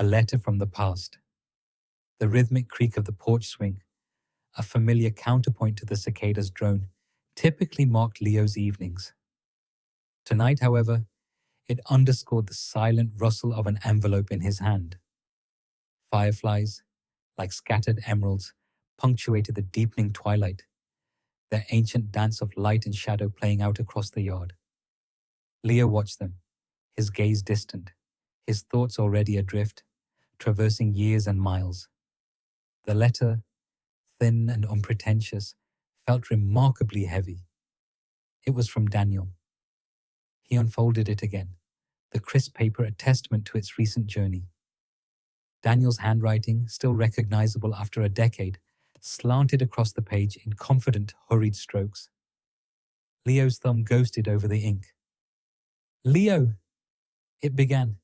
A letter from the past. The rhythmic creak of the porch swing, a familiar counterpoint to the cicada's drone, typically marked Leo's evenings. Tonight, however, it underscored the silent rustle of an envelope in his hand. Fireflies, like scattered emeralds, punctuated the deepening twilight, their ancient dance of light and shadow playing out across the yard. Leo watched them, his gaze distant, his thoughts already adrift, traversing years and miles. The letter, thin and unpretentious, felt remarkably heavy. It was from Daniel. He unfolded it again, the crisp paper a testament to its recent journey. Daniel's handwriting, still recognizable after a decade, slanted across the page in confident, hurried strokes. Leo's thumb ghosted over the ink. "Leo," it began,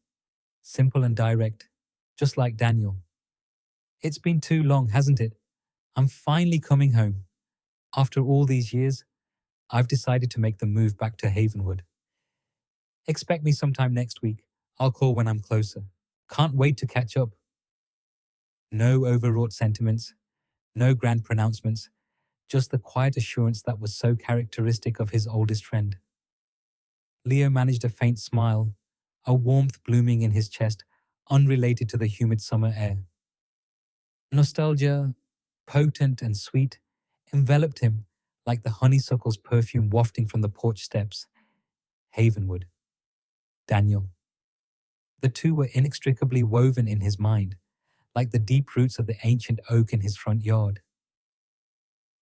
simple and direct, just like Daniel. "It's been too long, hasn't it? I'm finally coming home. After all these years, I've decided to make the move back to Havenwood. Expect me sometime next week. I'll call when I'm closer. Can't wait to catch up." No overwrought sentiments, no grand pronouncements, just the quiet assurance that was so characteristic of his oldest friend. Leo managed a faint smile, a warmth blooming in his chest, unrelated to the humid summer air. Nostalgia, potent and sweet, enveloped him like the honeysuckle's perfume wafting from the porch steps. Havenwood. Daniel. The two were inextricably woven in his mind, like the deep roots of the ancient oak in his front yard.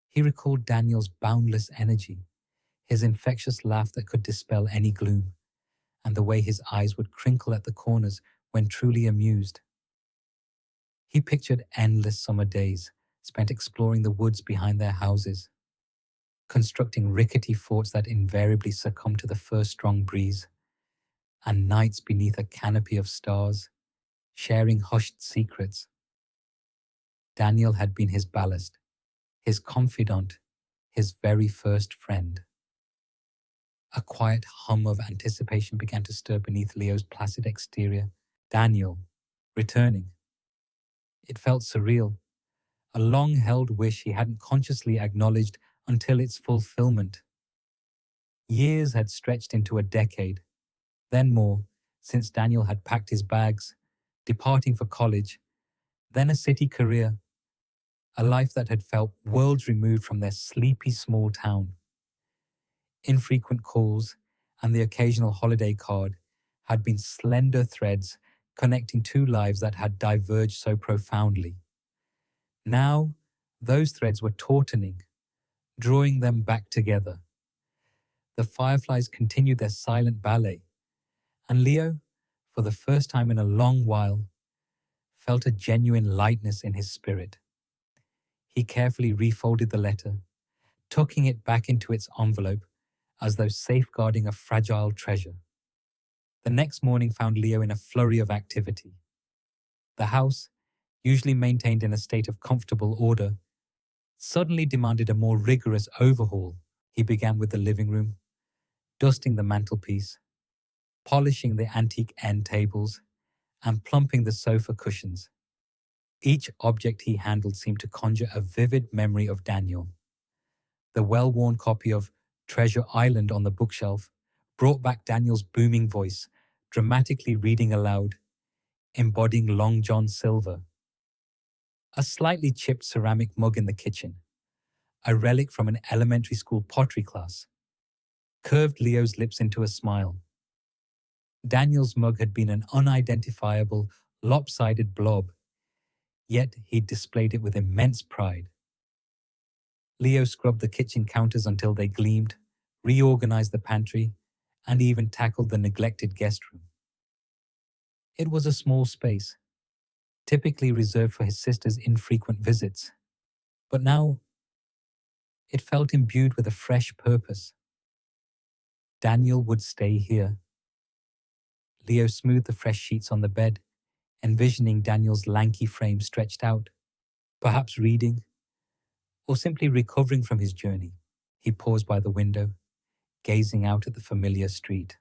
He recalled Daniel's boundless energy, his infectious laugh that could dispel any gloom, and the way his eyes would crinkle at the corners when truly amused. He pictured endless summer days spent exploring the woods behind their houses, constructing rickety forts that invariably succumbed to the first strong breeze, and nights beneath a canopy of stars, sharing hushed secrets. Daniel had been his ballast, his confidant, his very first friend. A quiet hum of anticipation began to stir beneath Leo's placid exterior. Daniel, returning. It felt surreal, a long-held wish he hadn't consciously acknowledged until its fulfillment. Years had stretched into a decade, then more, since Daniel had packed his bags, departing for college, then a city career, a life that had felt worlds removed from their sleepy small town. Infrequent calls and the occasional holiday card had been slender threads connecting two lives that had diverged so profoundly. Now, those threads were tautening, drawing them back together. The fireflies continued their silent ballet, and Leo, for the first time in a long while, felt a genuine lightness in his spirit. He carefully refolded the letter, tucking it back into its envelope as though safeguarding a fragile treasure. The next morning found Leo in a flurry of activity. The house, usually maintained in a state of comfortable order, suddenly demanded a more rigorous overhaul. He began with the living room, dusting the mantelpiece, polishing the antique end tables, and plumping the sofa cushions. Each object he handled seemed to conjure a vivid memory of Daniel. The well-worn copy of Treasure Island on the bookshelf brought back Daniel's booming voice, dramatically reading aloud, embodying Long John Silver. A slightly chipped ceramic mug in the kitchen, a relic from an elementary school pottery class, curved Leo's lips into a smile. Daniel's mug had been an unidentifiable, lopsided blob, yet he'd displayed it with immense pride. Leo scrubbed the kitchen counters until they gleamed, reorganized the pantry, and even tackled the neglected guest room. It was a small space, typically reserved for his sister's infrequent visits, but now it felt imbued with a fresh purpose. Daniel would stay here. Leo smoothed the fresh sheets on the bed, envisioning Daniel's lanky frame stretched out, perhaps reading, or simply recovering from his journey. He paused by the window, gazing out at the familiar street.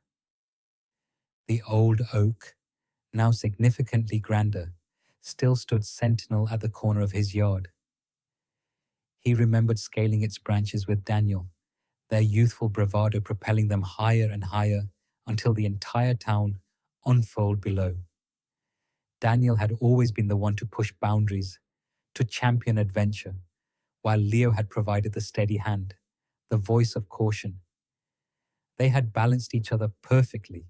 The old oak, now significantly grander, still stood sentinel at the corner of his yard. He remembered scaling its branches with Daniel, their youthful bravado propelling them higher and higher until the entire town unfolded below. Daniel had always been the one to push boundaries, to champion adventure, while Leo had provided the steady hand, the voice of caution. They had balanced each other perfectly.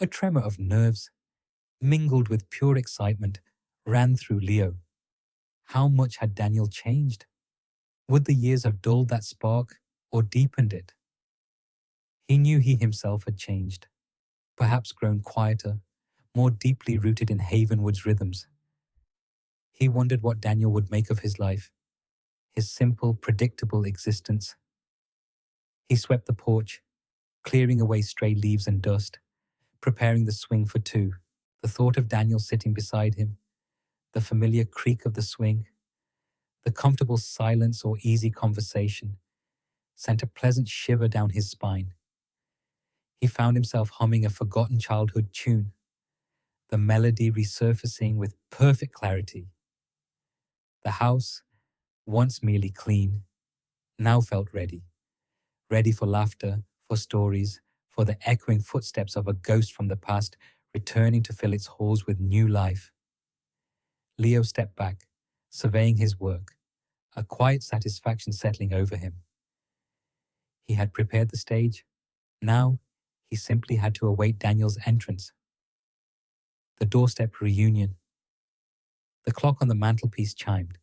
A tremor of nerves, mingled with pure excitement, ran through Leo. How much had Daniel changed? Would the years have dulled that spark or deepened it? He knew he himself had changed, perhaps grown quieter, more deeply rooted in Havenwood's rhythms. He wondered what Daniel would make of his life, his simple, predictable existence. He swept the porch, clearing away stray leaves and dust, preparing the swing for two. The thought of Daniel sitting beside him, the familiar creak of the swing, the comfortable silence or easy conversation, sent a pleasant shiver down his spine. He found himself humming a forgotten childhood tune, the melody resurfacing with perfect clarity. The house, once merely clean, now felt ready for laughter, for stories, for the echoing footsteps of a ghost from the past returning to fill its halls with new life. Leo stepped back, surveying his work, a quiet satisfaction settling over him. He had prepared the stage. Now, he simply had to await Daniel's entrance. The doorstep reunion. The clock on the mantelpiece chimed,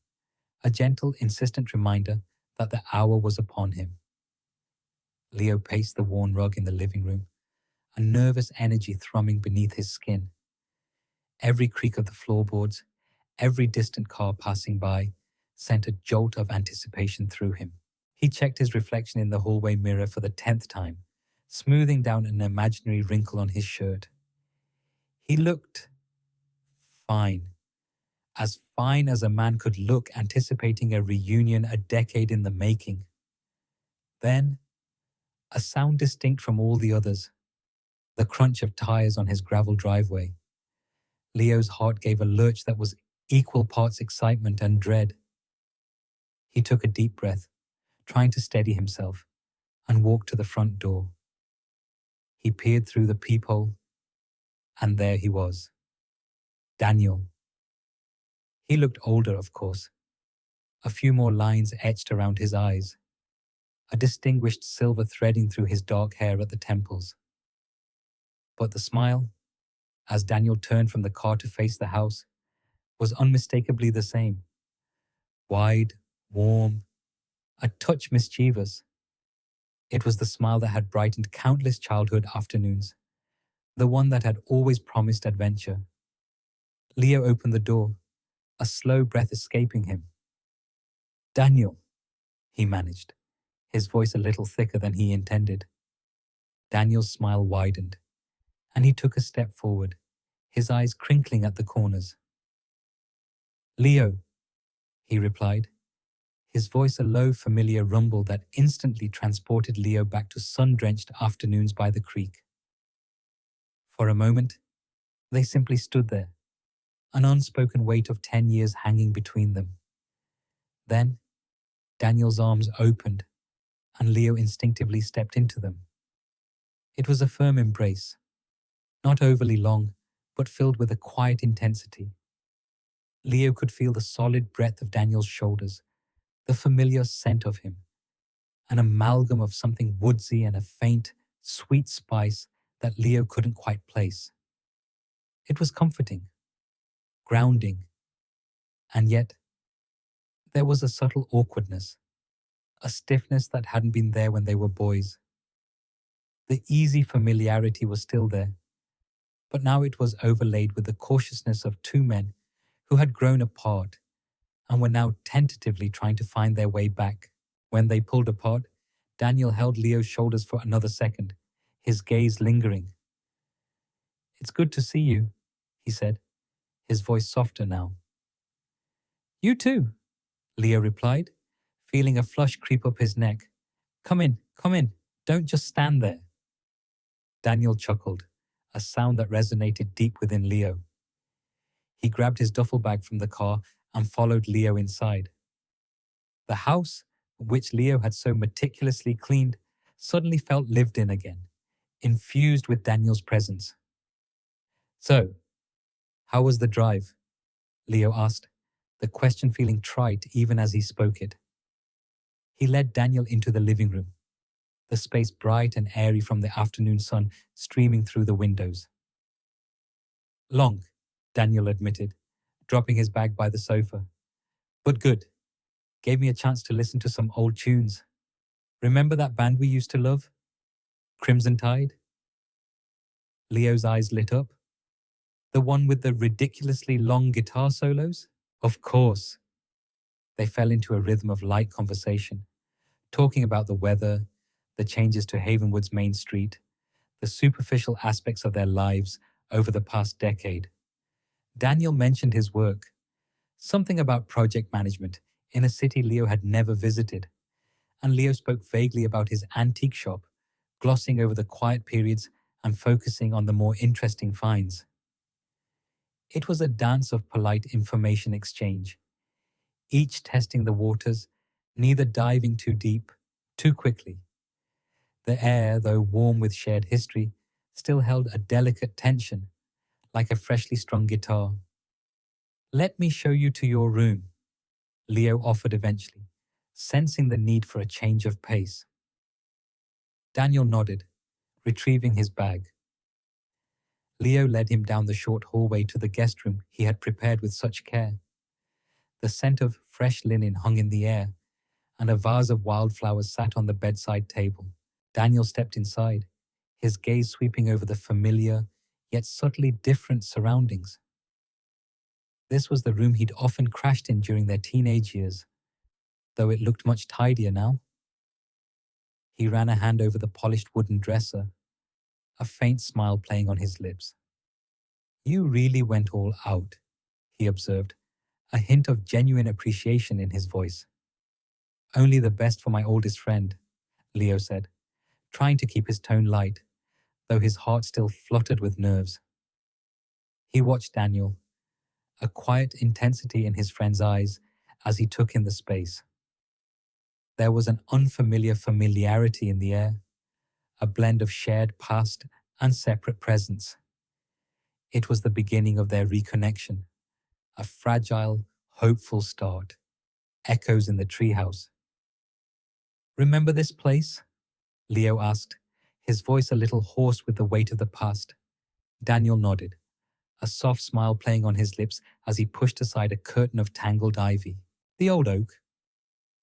a gentle, insistent reminder that the hour was upon him. Leo paced the worn rug in the living room, a nervous energy thrumming beneath his skin. Every creak of the floorboards, every distant car passing by, sent a jolt of anticipation through him. He checked his reflection in the hallway mirror for the 10th time, smoothing down an imaginary wrinkle on his shirt. He looked fine as a man could look anticipating a reunion a decade in the making. Then, a sound distinct from all the others, the crunch of tires on his gravel driveway. Leo's heart gave a lurch that was equal parts excitement and dread. He took a deep breath, trying to steady himself, and walked to the front door. He peered through the peephole, and there he was. Daniel. He looked older, of course. A few more lines etched around his eyes, a distinguished silver threading through his dark hair at the temples. But the smile, as Daniel turned from the car to face the house, was unmistakably the same. Wide, warm, a touch mischievous. It was the smile that had brightened countless childhood afternoons, the one that had always promised adventure. Leo opened the door, a slow breath escaping him. Daniel, he managed, his voice a little thicker than he intended. Daniel's smile widened, and he took a step forward, his eyes crinkling at the corners. Leo, he replied, his voice a low, familiar rumble that instantly transported Leo back to sun-drenched afternoons by the creek. For a moment, they simply stood there, an unspoken weight of 10 years hanging between them. Then, Daniel's arms opened, and Leo instinctively stepped into them. It was a firm embrace, not overly long, but filled with a quiet intensity. Leo could feel the solid breadth of Daniel's shoulders, the familiar scent of him, an amalgam of something woodsy and a faint, sweet spice that Leo couldn't quite place. It was comforting, grounding, and yet there was a subtle awkwardness, a stiffness that hadn't been there when they were boys. The easy familiarity was still there, but now it was overlaid with the cautiousness of two men who had grown apart and were now tentatively trying to find their way back. When they pulled apart, Daniel held Leo's shoulders for another second, his gaze lingering. "It's good to see you," he said, his voice softer now. "You too," Leo replied, feeling a flush creep up his neck. Come in, don't just stand there." Daniel chuckled, a sound that resonated deep within Leo. He grabbed his duffel bag from the car and followed Leo inside. The house, which Leo had so meticulously cleaned, suddenly felt lived in again, infused with Daniel's presence. "So, how was the drive?" Leo asked, the question feeling trite even as he spoke it. He led Daniel into the living room, the space bright and airy from the afternoon sun streaming through the windows. "Long," Daniel admitted, dropping his bag by the sofa. "But good. Gave me a chance to listen to some old tunes. Remember that band we used to love? Crimson Tide?" Leo's eyes lit up. "The one with the ridiculously long guitar solos?" "Of course." They fell into a rhythm of light conversation, talking about the weather, the changes to Havenwood's main street, the superficial aspects of their lives over the past decade. Daniel mentioned his work, something about project management in a city Leo had never visited, and Leo spoke vaguely about his antique shop, glossing over the quiet periods and focusing on the more interesting finds. It was a dance of polite information exchange, each testing the waters, neither diving too deep, too quickly. The air, though warm with shared history, still held a delicate tension, like a freshly strung guitar. "Let me show you to your room," Leo offered eventually, sensing the need for a change of pace. Daniel nodded, retrieving his bag. Leo led him down the short hallway to the guest room he had prepared with such care. The scent of fresh linen hung in the air, and a vase of wildflowers sat on the bedside table. Daniel stepped inside, his gaze sweeping over the familiar, yet subtly different surroundings. This was the room he'd often crashed in during their teenage years, though it looked much tidier now. He ran a hand over the polished wooden dresser, a faint smile playing on his lips. "You really went all out," he observed, a hint of genuine appreciation in his voice. "Only the best for my oldest friend," Leo said, trying to keep his tone light, though his heart still fluttered with nerves. He watched Daniel, a quiet intensity in his friend's eyes as he took in the space. There was an unfamiliar familiarity in the air, a blend of shared past and separate presence. It was the beginning of their reconnection, a fragile, hopeful start. Echoes in the treehouse. "Remember this place?" Leo asked, his voice a little hoarse with the weight of the past. Daniel nodded, a soft smile playing on his lips as he pushed aside a curtain of tangled ivy. The old oak,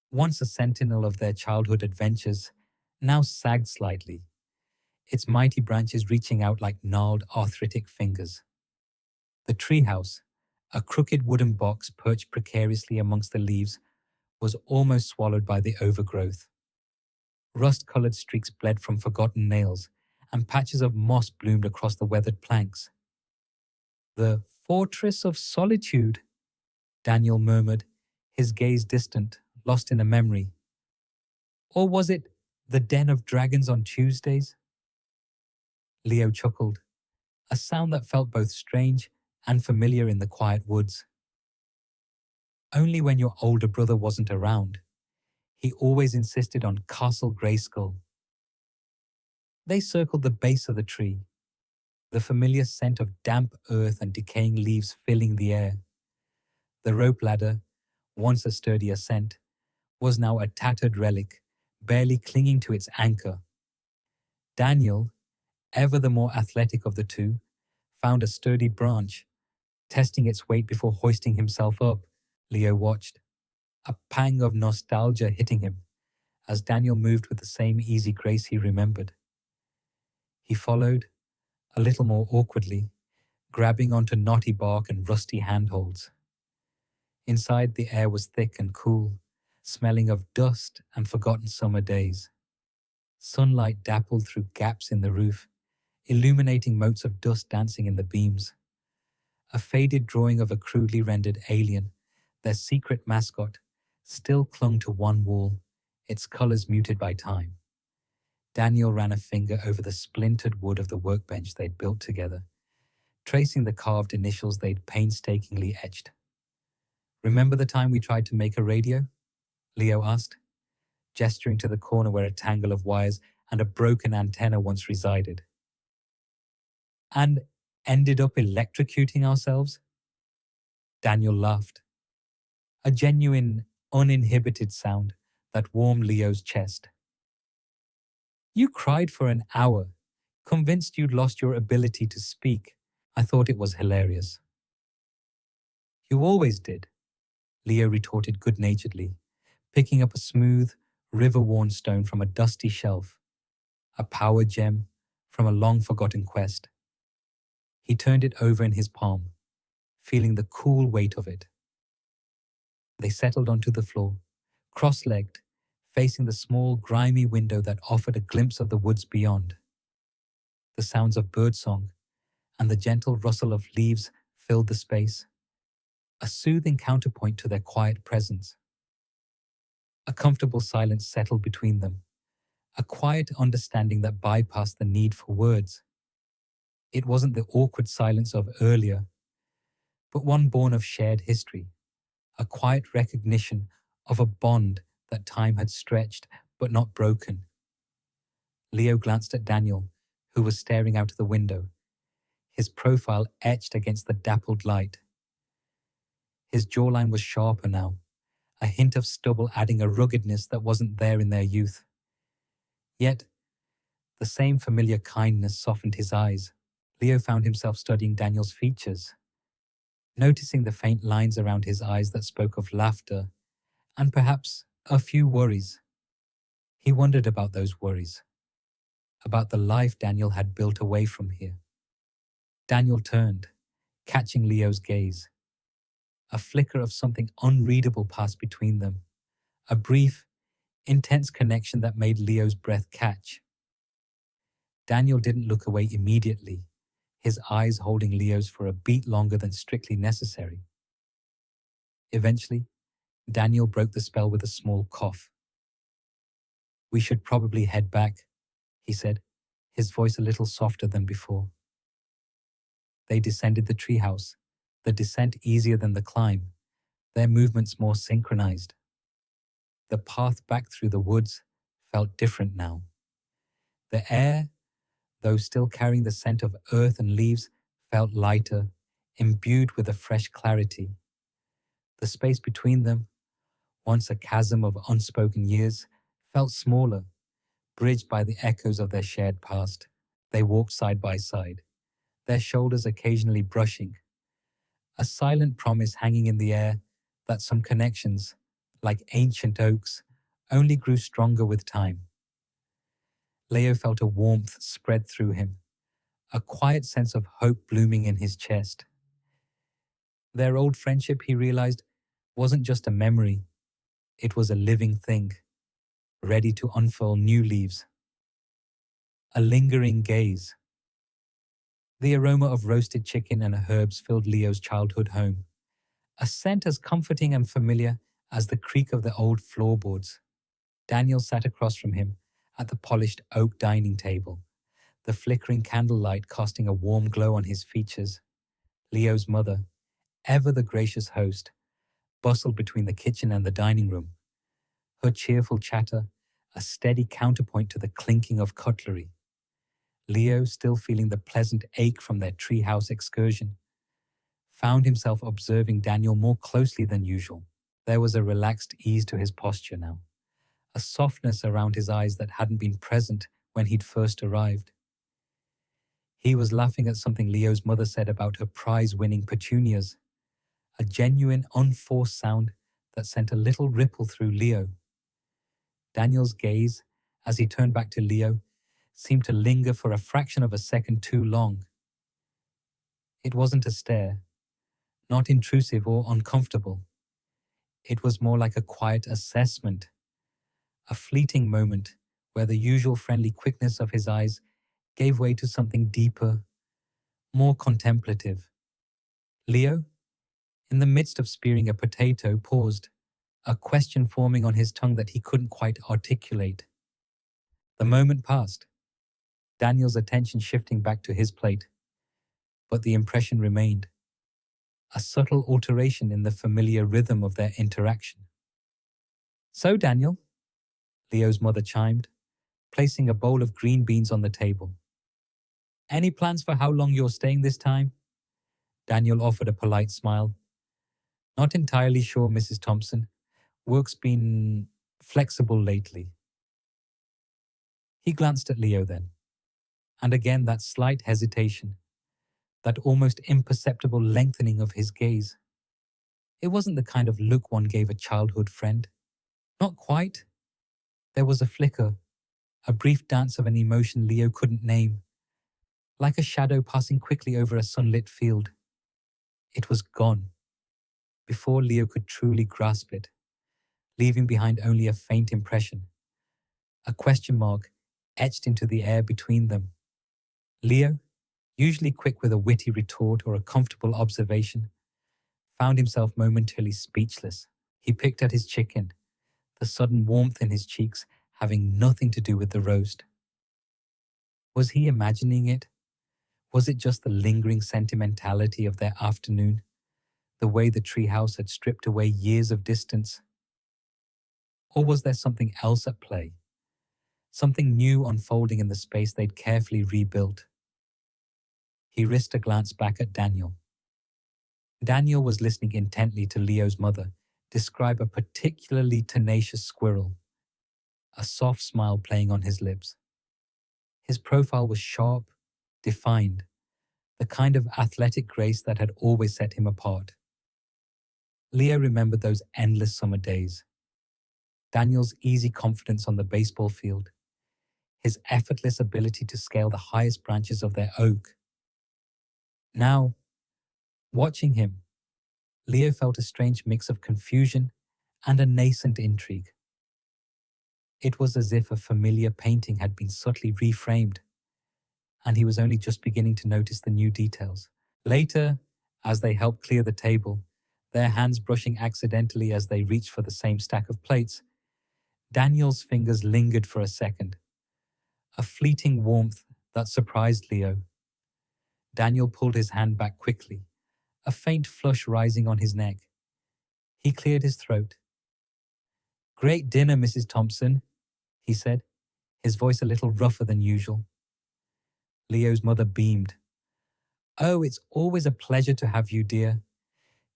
once a sentinel of their childhood adventures, now sagged slightly, its mighty branches reaching out like gnarled arthritic fingers. The treehouse, a crooked wooden box perched precariously amongst the leaves, was almost swallowed by the overgrowth. Rust-colored streaks bled from forgotten nails, and patches of moss bloomed across the weathered planks. "The Fortress of Solitude," Daniel murmured, his gaze distant, lost in a memory. "Or was it the Den of Dragons on Tuesdays?" Leo chuckled, a sound that felt both strange and familiar in the quiet woods. "Only when your older brother wasn't around. He always insisted on Castle Grayskull." They circled the base of the tree, the familiar scent of damp earth and decaying leaves filling the air. The rope ladder, once a sturdy ascent, was now a tattered relic, barely clinging to its anchor. Daniel, ever the more athletic of the two, found a sturdy branch, testing its weight before hoisting himself up. Leo watched, a pang of nostalgia hitting him, as Daniel moved with the same easy grace he remembered. He followed, a little more awkwardly, grabbing onto knotty bark and rusty handholds. Inside, the air was thick and cool, smelling of dust and forgotten summer days. Sunlight dappled through gaps in the roof, illuminating motes of dust dancing in the beams. A faded drawing of a crudely rendered alien, their secret mascot, still clung to one wall, its colors muted by time. Daniel ran a finger over the splintered wood of the workbench they'd built together, tracing the carved initials they'd painstakingly etched. "Remember the time we tried to make a radio?" Leo asked, gesturing to the corner where a tangle of wires and a broken antenna once resided. "And ended up electrocuting ourselves?" Daniel laughed, a genuine, uninhibited sound that warmed Leo's chest. "You cried for an hour, convinced you'd lost your ability to speak. I thought it was hilarious." "You always did," Leo retorted good-naturedly, picking up a smooth, river-worn stone from a dusty shelf, a power gem from a long-forgotten quest. He turned it over in his palm, feeling the cool weight of it. They settled onto the floor, cross-legged, facing the small, grimy window that offered a glimpse of the woods beyond. The sounds of birdsong and the gentle rustle of leaves filled the space, a soothing counterpoint to their quiet presence. A comfortable silence settled between them, a quiet understanding that bypassed the need for words. It wasn't the awkward silence of earlier, but one born of shared history, a quiet recognition of a bond that time had stretched but not broken. Leo glanced at Daniel, who was staring out of the window, his profile etched against the dappled light. His jawline was sharper now, a hint of stubble adding a ruggedness that wasn't there in their youth. Yet, the same familiar kindness softened his eyes. Leo found himself studying Daniel's features, noticing the faint lines around his eyes that spoke of laughter and perhaps a few worries. He wondered about those worries, about the life Daniel had built away from here. Daniel turned, catching Leo's gaze. A flicker of something unreadable passed between them, a brief, intense connection that made Leo's breath catch. Daniel didn't look away immediately, his eyes holding Leo's for a beat longer than strictly necessary. Eventually, Daniel broke the spell with a small cough. "We should probably head back," he said, his voice a little softer than before. They descended the treehouse, the descent easier than the climb, their movements more synchronized. The path back through the woods felt different now. The air, though still carrying the scent of earth and leaves, felt lighter, imbued with a fresh clarity. The space between them, once a chasm of unspoken years, felt smaller, bridged by the echoes of their shared past. They walked side by side, their shoulders occasionally brushing, a silent promise hanging in the air that some connections, like ancient oaks, only grew stronger with time. Leo felt a warmth spread through him, a quiet sense of hope blooming in his chest. Their old friendship, he realized, wasn't just a memory, it was a living thing, ready to unfurl new leaves. A lingering gaze. The aroma of roasted chicken and herbs filled Leo's childhood home, a scent as comforting and familiar as the creak of the old floorboards. Daniel sat across from him at the polished oak dining table, the flickering candlelight casting a warm glow on his features. Leo's mother, ever the gracious host, bustled between the kitchen and the dining room, her cheerful chatter a steady counterpoint to the clinking of cutlery. Leo, still feeling the pleasant ache from their treehouse excursion, found himself observing Daniel more closely than usual. There was a relaxed ease to his posture now, a softness around his eyes that hadn't been present when he'd first arrived. He was laughing at something Leo's mother said about her prize-winning petunias, a genuine, unforced sound that sent a little ripple through Leo. Daniel's gaze, as he turned back to Leo, seemed to linger for a fraction of a second too long. It wasn't a stare, not intrusive or uncomfortable. It was more like a quiet assessment, a fleeting moment where the usual friendly quickness of his eyes gave way to something deeper, more contemplative. Leo, in the midst of spearing a potato, paused, a question forming on his tongue that he couldn't quite articulate. The moment passed, Daniel's attention shifting back to his plate, but the impression remained, a subtle alteration in the familiar rhythm of their interaction. "So, Daniel," Leo's mother chimed, placing a bowl of green beans on the table. "Any plans for how long you're staying this time?" Daniel offered a polite smile. "Not entirely sure, Mrs. Thompson. Work's been flexible lately." He glanced at Leo then, and again that slight hesitation, that almost imperceptible lengthening of his gaze. It wasn't the kind of look one gave a childhood friend. Not quite. There was a flicker, a brief dance of an emotion Leo couldn't name, like a shadow passing quickly over a sunlit field. It was gone, before Leo could truly grasp it, leaving behind only a faint impression, a question mark etched into the air between them. Leo, usually quick with a witty retort or a comfortable observation, found himself momentarily speechless. He picked at his chicken, the sudden warmth in his cheeks having nothing to do with the roast. Was he imagining it? Was it just the lingering sentimentality of their afternoon, the way the treehouse had stripped away years of distance? Or was there something else at play? Something new unfolding in the space they'd carefully rebuilt? He risked a glance back at Daniel. Daniel was listening intently to Leo's mother describe a particularly tenacious squirrel, a soft smile playing on his lips. His profile was sharp, defined, the kind of athletic grace that had always set him apart. Leo remembered those endless summer days, Daniel's easy confidence on the baseball field, his effortless ability to scale the highest branches of their oak. Now, watching him, Leo felt a strange mix of confusion and a nascent intrigue. It was as if a familiar painting had been subtly reframed, and he was only just beginning to notice the new details. Later, as they helped clear the table, their hands brushing accidentally as they reached for the same stack of plates, Daniel's fingers lingered for a second, a fleeting warmth that surprised Leo. Daniel pulled his hand back quickly, a faint flush rising on his neck. He cleared his throat. "Great dinner, Mrs. Thompson," he said, his voice a little rougher than usual. Leo's mother beamed. "Oh, it's always a pleasure to have you, dear.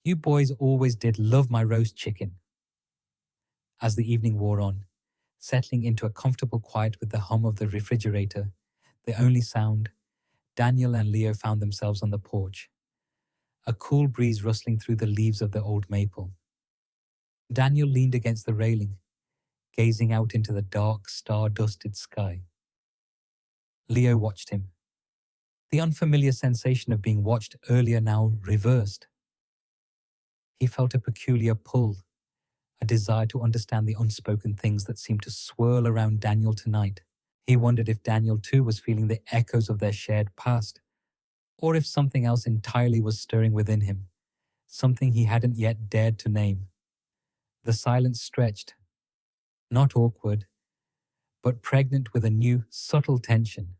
You boys always did love my roast chicken." As the evening wore on, settling into a comfortable quiet with the hum of the refrigerator, the only sound, Daniel and Leo found themselves on the porch, a cool breeze rustling through the leaves of the old maple. Daniel leaned against the railing, gazing out into the dark, star-dusted sky. Leo watched him. The unfamiliar sensation of being watched earlier now reversed. He felt a peculiar pull, a desire to understand the unspoken things that seemed to swirl around Daniel tonight. He wondered if Daniel too was feeling the echoes of their shared past, or if something else entirely was stirring within him, something he hadn't yet dared to name. The silence stretched, not awkward, but pregnant with a new, subtle tension,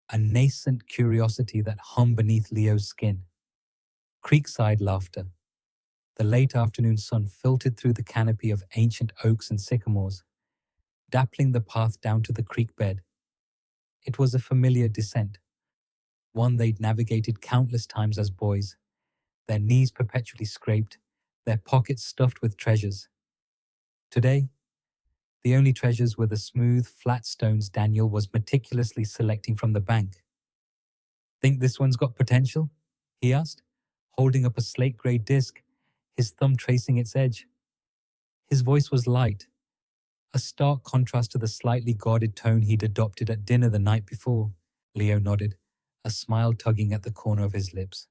a nascent curiosity that hummed beneath Leo's skin. Creekside laughter. The late afternoon sun filtered through the canopy of ancient oaks and sycamores, dappling the path down to the creek bed. It was a familiar descent, one they'd navigated countless times as boys, their knees perpetually scraped, their pockets stuffed with treasures. Today, the only treasures were the smooth, flat stones Daniel was meticulously selecting from the bank. "Think this one's got potential?" he asked, holding up a slate-grey disc, his thumb tracing its edge. His voice was light, a stark contrast to the slightly guarded tone he'd adopted at dinner the night before. Leo nodded, a smile tugging at the corner of his lips.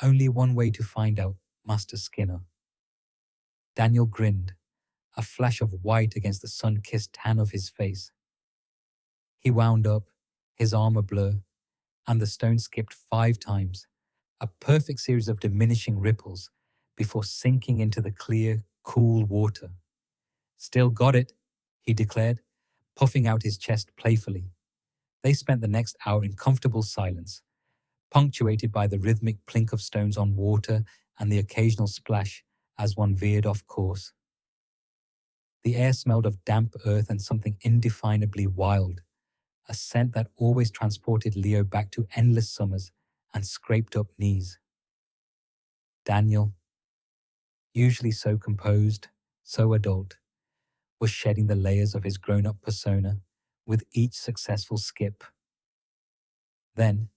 "Only one way to find out, Master Skinner." Daniel grinned, a flash of white against the sun-kissed tan of his face. He wound up, his arm a blur, and the stone skipped 5 times, a perfect series of diminishing ripples, before sinking into the clear, cool water. "Still got it," he declared, puffing out his chest playfully. They spent the next hour in comfortable silence, punctuated by the rhythmic plink of stones on water and the occasional splash as one veered off course. The air smelled of damp earth and something indefinably wild, a scent that always transported Leo back to endless summers and scraped up knees. Daniel, usually so composed, so adult, was shedding the layers of his grown-up persona with each successful skip. Then,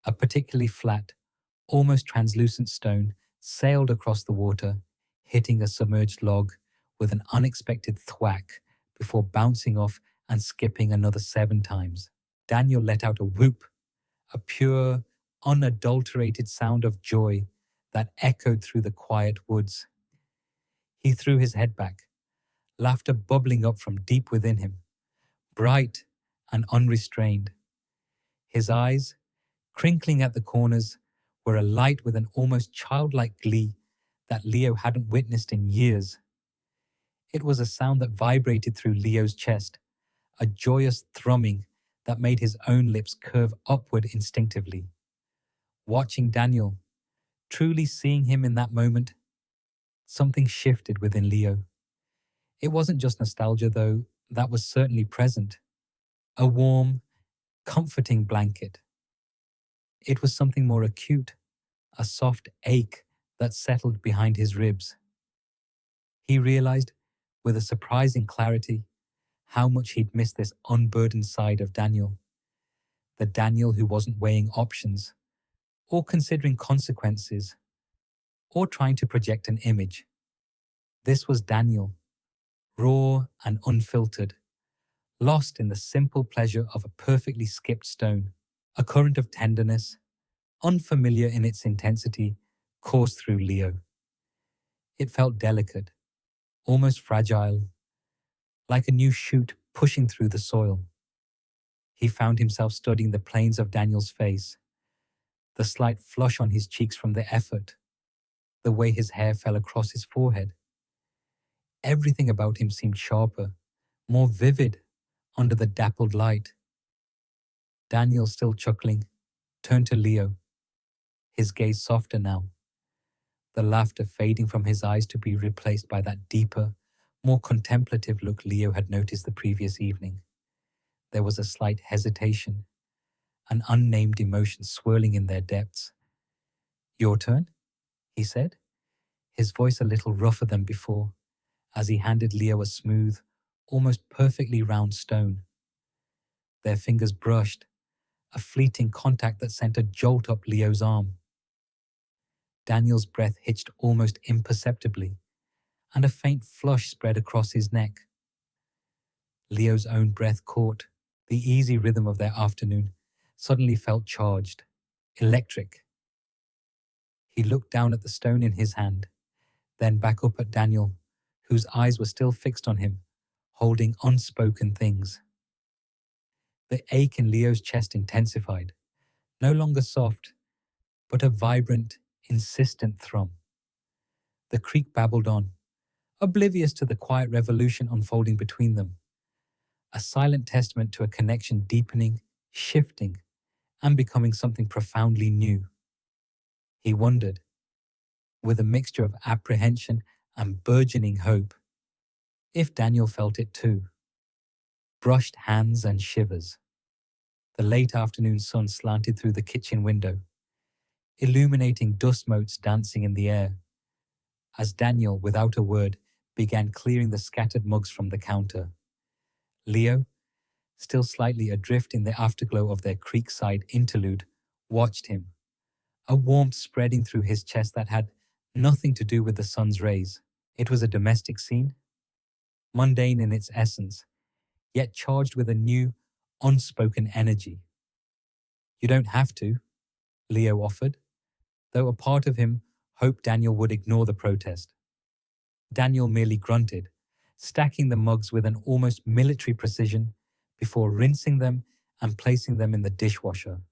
a particularly flat, almost translucent stone sailed across the water, hitting a submerged log with an unexpected thwack before bouncing off and skipping another 7 times. Daniel let out a whoop, a pure, unadulterated sound of joy that echoed through the quiet woods. He threw his head back, laughter bubbling up from deep within him, bright and unrestrained. His eyes, crinkling at the corners, were alight with an almost childlike glee that Leo hadn't witnessed in years. It was a sound that vibrated through Leo's chest, a joyous thrumming that made his own lips curve upward instinctively. Watching Daniel, truly seeing him in that moment, something shifted within Leo. It wasn't just nostalgia, though, that was certainly present. A warm, comforting blanket. It was something more acute, a soft ache that settled behind his ribs. He realized, with a surprising clarity, how much he'd missed this unburdened side of Daniel. The Daniel who wasn't weighing options, or considering consequences, or trying to project an image. This was Daniel, raw and unfiltered, lost in the simple pleasure of a perfectly skipped stone. A current of tenderness, unfamiliar in its intensity, coursed through Leo. It felt delicate, almost fragile, like a new shoot pushing through the soil. He found himself studying the planes of Daniel's face, the slight flush on his cheeks from the effort, the way his hair fell across his forehead. Everything about him seemed sharper, more vivid under the dappled light. Daniel, still chuckling, turned to Leo, his gaze softer now, the laughter fading from his eyes to be replaced by that deeper, more contemplative look Leo had noticed the previous evening. There was a slight hesitation, an unnamed emotion swirling in their depths. "Your turn?" he said, his voice a little rougher than before, as he handed Leo a smooth, almost perfectly round stone. Their fingers brushed, a fleeting contact that sent a jolt up Leo's arm. Daniel's breath hitched almost imperceptibly, and a faint flush spread across his neck. Leo's own breath caught. The easy rhythm of their afternoon suddenly felt charged, electric. He looked down at the stone in his hand, then back up at Daniel, whose eyes were still fixed on him, holding unspoken things. The ache in Leo's chest intensified, no longer soft, but a vibrant, insistent thrum. The creek babbled on, oblivious to the quiet revolution unfolding between them, a silent testament to a connection deepening, shifting, and becoming something profoundly new. He wondered, with a mixture of apprehension and burgeoning hope, if Daniel felt it too. Brushed hands and shivers. The late afternoon sun slanted through the kitchen window, illuminating dust motes dancing in the air, as Daniel, without a word, began clearing the scattered mugs from the counter. Leo, still slightly adrift in the afterglow of their creekside interlude, watched him, a warmth spreading through his chest that had nothing to do with the sun's rays. It was a domestic scene, mundane in its essence, yet charged with a new, unspoken energy. "You don't have to," Leo offered, though a part of him hoped Daniel would ignore the protest. Daniel merely grunted, stacking the mugs with an almost military precision before rinsing them and placing them in the dishwasher.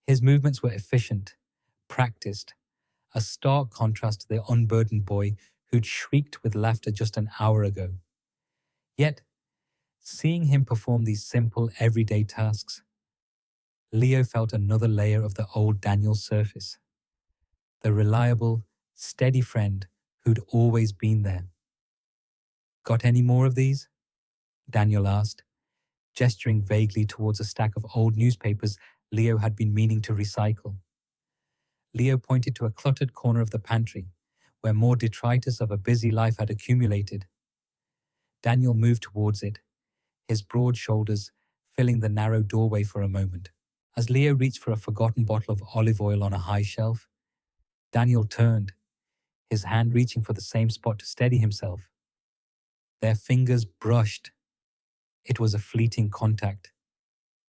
His movements were efficient, practiced, a stark contrast to the unburdened boy who'd shrieked with laughter just an hour ago. Yet, Seeing him perform these simple, everyday tasks, Leo felt another layer of the old Daniel surface, the reliable, steady friend who'd always been there. Got any more of these? Daniel asked, gesturing vaguely towards a stack of old newspapers Leo had been meaning to recycle. Leo pointed to a cluttered corner of the pantry, where more detritus of a busy life had accumulated. Daniel moved towards it, his broad shoulders filling the narrow doorway for a moment. As Leo reached for a forgotten bottle of olive oil on a high shelf, Daniel turned, his hand reaching for the same spot to steady himself. Their fingers brushed. It was a fleeting contact,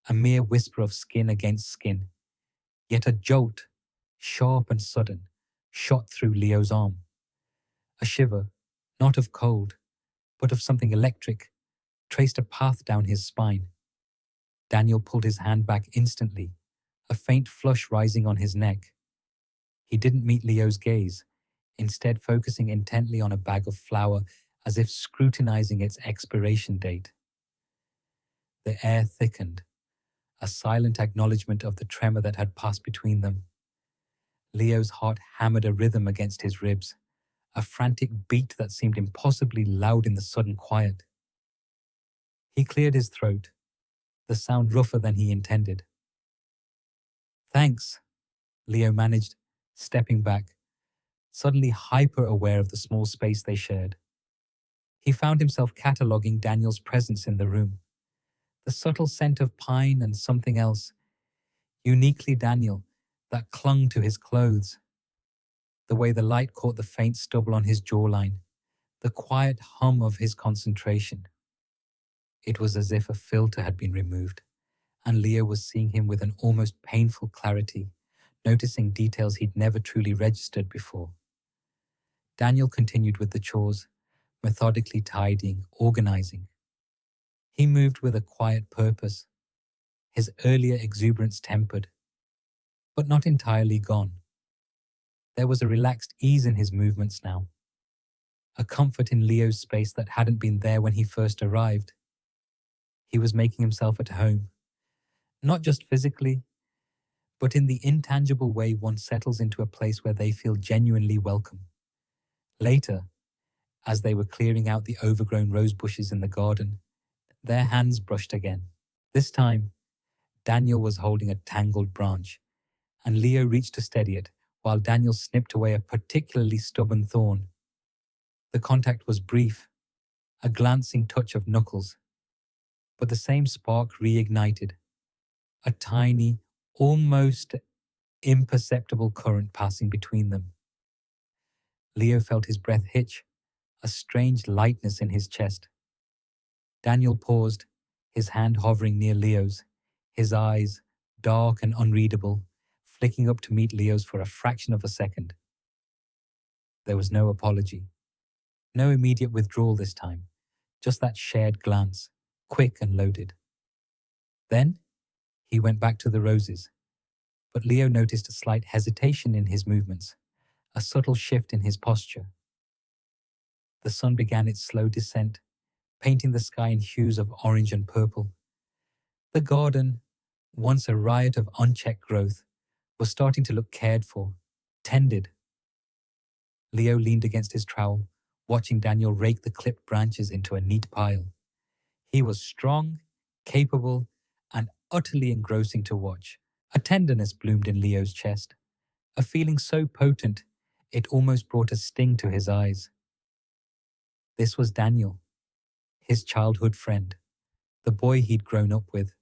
a mere whisper of skin against skin. Yet a jolt, sharp and sudden, shot through Leo's arm. A shiver, not of cold, but of something electric, traced a path down his spine. Daniel pulled his hand back instantly, a faint flush rising on his neck. He didn't meet Leo's gaze, instead focusing intently on a bag of flour as if scrutinizing its expiration date. The air thickened, a silent acknowledgement of the tremor that had passed between them. Leo's heart hammered a rhythm against his ribs, a frantic beat that seemed impossibly loud in the sudden quiet. He cleared his throat, the sound rougher than he intended. "Thanks," Leo managed, stepping back, suddenly hyper-aware of the small space they shared. He found himself cataloguing Daniel's presence in the room. The subtle scent of pine and something else, uniquely Daniel, that clung to his clothes. The way the light caught the faint stubble on his jawline, the quiet hum of his concentration. It was as if a filter had been removed, and Leo was seeing him with an almost painful clarity, noticing details he'd never truly registered before. Daniel continued with the chores, methodically tidying, organizing. He moved with a quiet purpose, his earlier exuberance tempered, but not entirely gone. There was a relaxed ease in his movements now, a comfort in Leo's space that hadn't been there when he first arrived. He was making himself at home, not just physically, but in the intangible way one settles into a place where they feel genuinely welcome. Later, as they were clearing out the overgrown rose bushes in the garden, their hands brushed again. This time, Daniel was holding a tangled branch, and Leo reached to steady it while Daniel snipped away a particularly stubborn thorn. The contact was brief, a glancing touch of knuckles, but the same spark reignited, a tiny, almost imperceptible current passing between them. Leo felt his breath hitch, a strange lightness in his chest. Daniel paused, his hand hovering near Leo's, his eyes, dark and unreadable, flicking up to meet Leo's for a fraction of a second. There was no apology, no immediate withdrawal this time, just that shared glance, quick and loaded. Then, he went back to the roses, but Leo noticed a slight hesitation in his movements, a subtle shift in his posture. The sun began its slow descent, painting the sky in hues of orange and purple. The garden, once a riot of unchecked growth, was starting to look cared for, tended. Leo leaned against his trowel, watching Daniel rake the clipped branches into a neat pile. He was strong, capable, and utterly engrossing to watch. A tenderness bloomed in Leo's chest, a feeling so potent it almost brought a sting to his eyes. This was Daniel, his childhood friend, the boy he'd grown up with,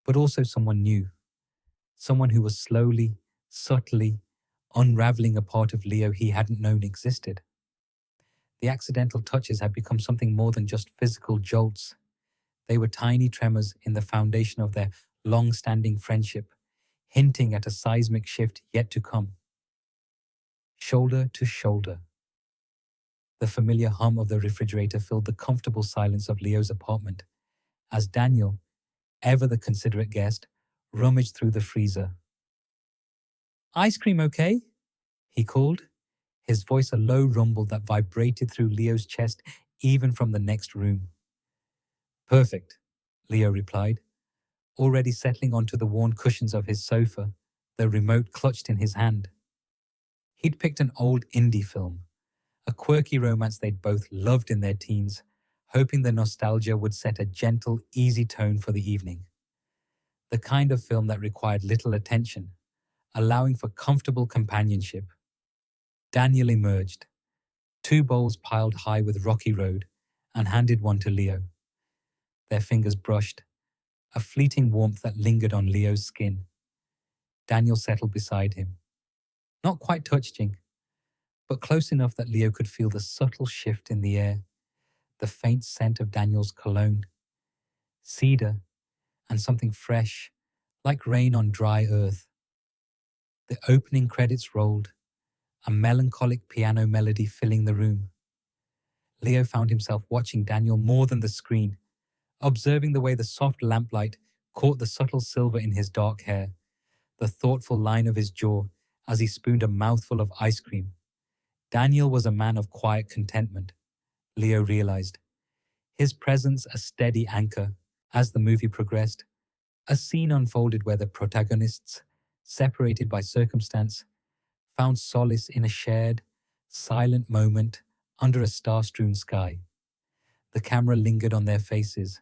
but also someone new, someone who was slowly, subtly, unraveling a part of Leo he hadn't known existed. The accidental touches had become something more than just physical jolts. They were tiny tremors in the foundation of their long-standing friendship, hinting at a seismic shift yet to come. Shoulder to shoulder. The familiar hum of the refrigerator filled the comfortable silence of Leo's apartment, as Daniel, ever the considerate guest, rummaged through the freezer. "Ice cream okay?" he called, his voice a low rumble that vibrated through Leo's chest even from the next room. Perfect, Leo replied, already settling onto the worn cushions of his sofa, the remote clutched in his hand. He'd picked an old indie film, a quirky romance they'd both loved in their teens, hoping the nostalgia would set a gentle, easy tone for the evening. The kind of film that required little attention, allowing for comfortable companionship. Daniel emerged, two bowls piled high with Rocky Road, and handed one to Leo. Their fingers brushed, a fleeting warmth that lingered on Leo's skin. Daniel settled beside him. Not quite touching, but close enough that Leo could feel the subtle shift in the air, the faint scent of Daniel's cologne. Cedar and something fresh, like rain on dry earth. The opening credits rolled, a melancholic piano melody filling the room. Leo found himself watching Daniel more than the screen, observing the way the soft lamplight caught the subtle silver in his dark hair, the thoughtful line of his jaw as he spooned a mouthful of ice cream. Daniel was a man of quiet contentment, Leo realized. His presence a steady anchor. As the movie progressed, a scene unfolded where the protagonists, separated by circumstance, found solace in a shared, silent moment under a star-strewn sky. The camera lingered on their faces,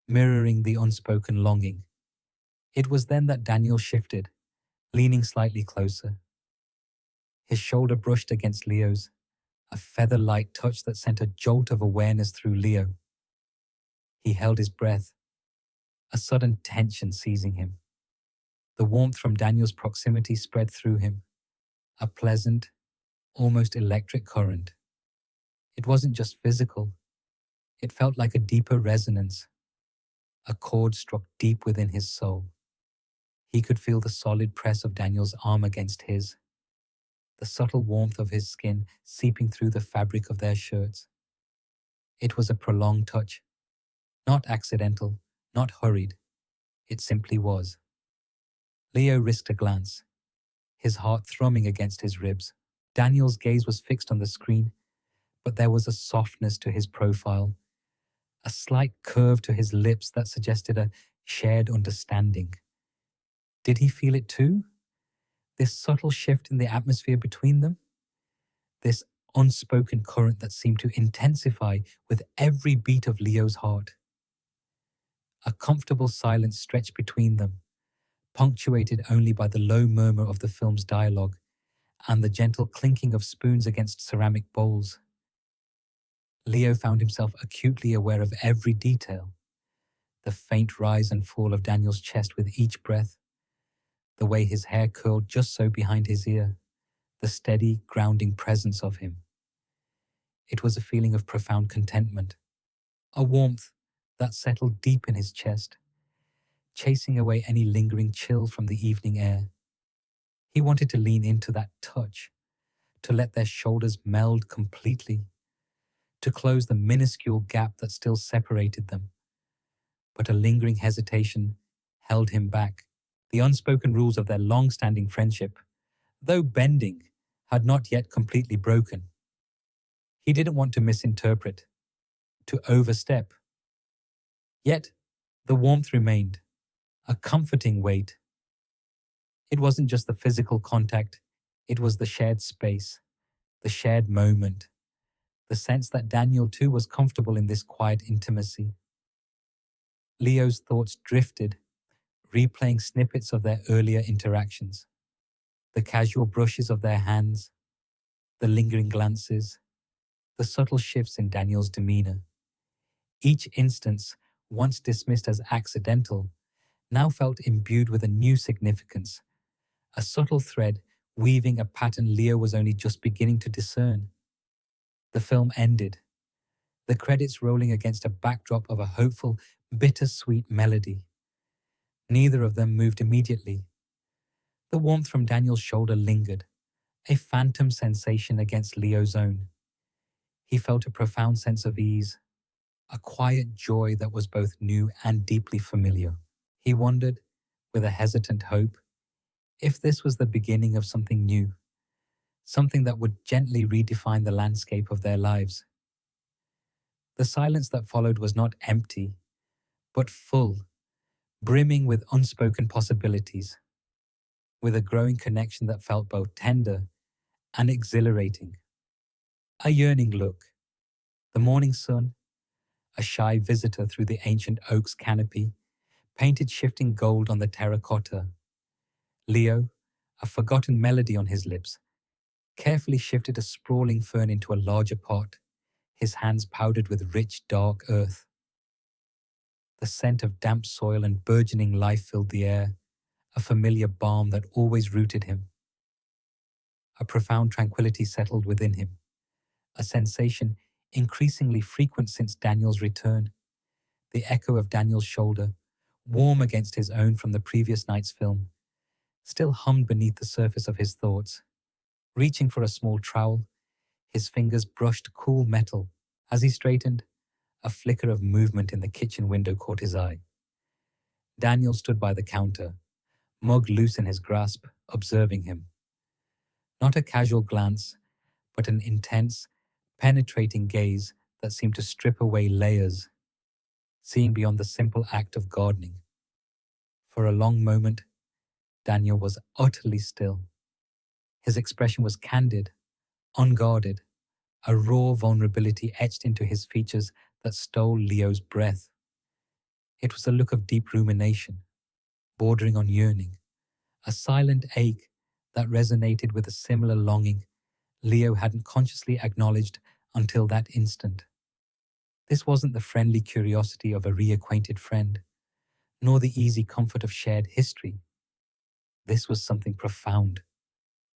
mirroring the unspoken longing. It was then that Daniel shifted, leaning slightly closer. His shoulder brushed against Leo's, a feather-light touch that sent a jolt of awareness through Leo. He held his breath, a sudden tension seizing him. The warmth from Daniel's proximity spread through him, a pleasant, almost electric current. It wasn't just physical. It felt like a deeper resonance, a chord struck deep within his soul. He could feel the solid press of Daniel's arm against his, the subtle warmth of his skin seeping through the fabric of their shirts. It was a prolonged touch, not accidental, not hurried. It simply was. Leo risked a glance, his heart thrumming against his ribs. Daniel's gaze was fixed on the screen, but there was a softness to his profile, a slight curve to his lips that suggested a shared understanding. Did he feel it too? This subtle shift in the atmosphere between them? This unspoken current that seemed to intensify with every beat of Leo's heart? A comfortable silence stretched between them, punctuated only by the low murmur of the film's dialogue and the gentle clinking of spoons against ceramic bowls. Leo found himself acutely aware of every detail, the faint rise and fall of Daniel's chest with each breath, the way his hair curled just so behind his ear, the steady, grounding presence of him. It was a feeling of profound contentment, a warmth that settled deep in his chest, chasing away any lingering chill from the evening air. He wanted to lean into that touch, to let their shoulders meld completely, to close the minuscule gap that still separated them. But a lingering hesitation held him back. The unspoken rules of their long-standing friendship, though bending, had not yet completely broken. He didn't want to misinterpret, to overstep. Yet, the warmth remained, a comforting weight. It wasn't just the physical contact, it was the shared space, the shared moment, the sense that Daniel too was comfortable in this quiet intimacy. Leo's thoughts drifted, replaying snippets of their earlier interactions, the casual brushes of their hands, the lingering glances, the subtle shifts in Daniel's demeanor. Each instance, once dismissed as accidental, now felt imbued with a new significance, a subtle thread weaving a pattern Leo was only just beginning to discern. The film ended, the credits rolling against a backdrop of a hopeful, bittersweet melody. Neither of them moved immediately. The warmth from Daniel's shoulder lingered, a phantom sensation against Leo's own. He felt a profound sense of ease, a quiet joy that was both new and deeply familiar. He wondered, with a hesitant hope, if this was the beginning of something new, something that would gently redefine the landscape of their lives. The silence that followed was not empty, but full, brimming with unspoken possibilities, with a growing connection that felt both tender and exhilarating. A yearning look, the morning sun, a shy visitor through the ancient oak's canopy, painted shifting gold on the terracotta. Leo, a forgotten melody on his lips, carefully shifted a sprawling fern into a larger pot, his hands powdered with rich, dark earth. The scent of damp soil and burgeoning life filled the air, a familiar balm that always rooted him. A profound tranquility settled within him, a sensation increasingly frequent since Daniel's return. The echo of Daniel's shoulder, warm against his own from the previous night's film, still hummed beneath the surface of his thoughts. Reaching for a small trowel, his fingers brushed cool metal. As he straightened, a flicker of movement in the kitchen window caught his eye. Daniel stood by the counter, mug loose in his grasp, observing him. Not a casual glance, but an intense, penetrating gaze that seemed to strip away layers, seeing beyond the simple act of gardening. For a long moment, Daniel was utterly still. His expression was candid, unguarded, a raw vulnerability etched into his features that stole Leo's breath. It was a look of deep rumination, bordering on yearning, a silent ache that resonated with a similar longing Leo hadn't consciously acknowledged until that instant. This wasn't the friendly curiosity of a reacquainted friend, nor the easy comfort of shared history. This was something profound,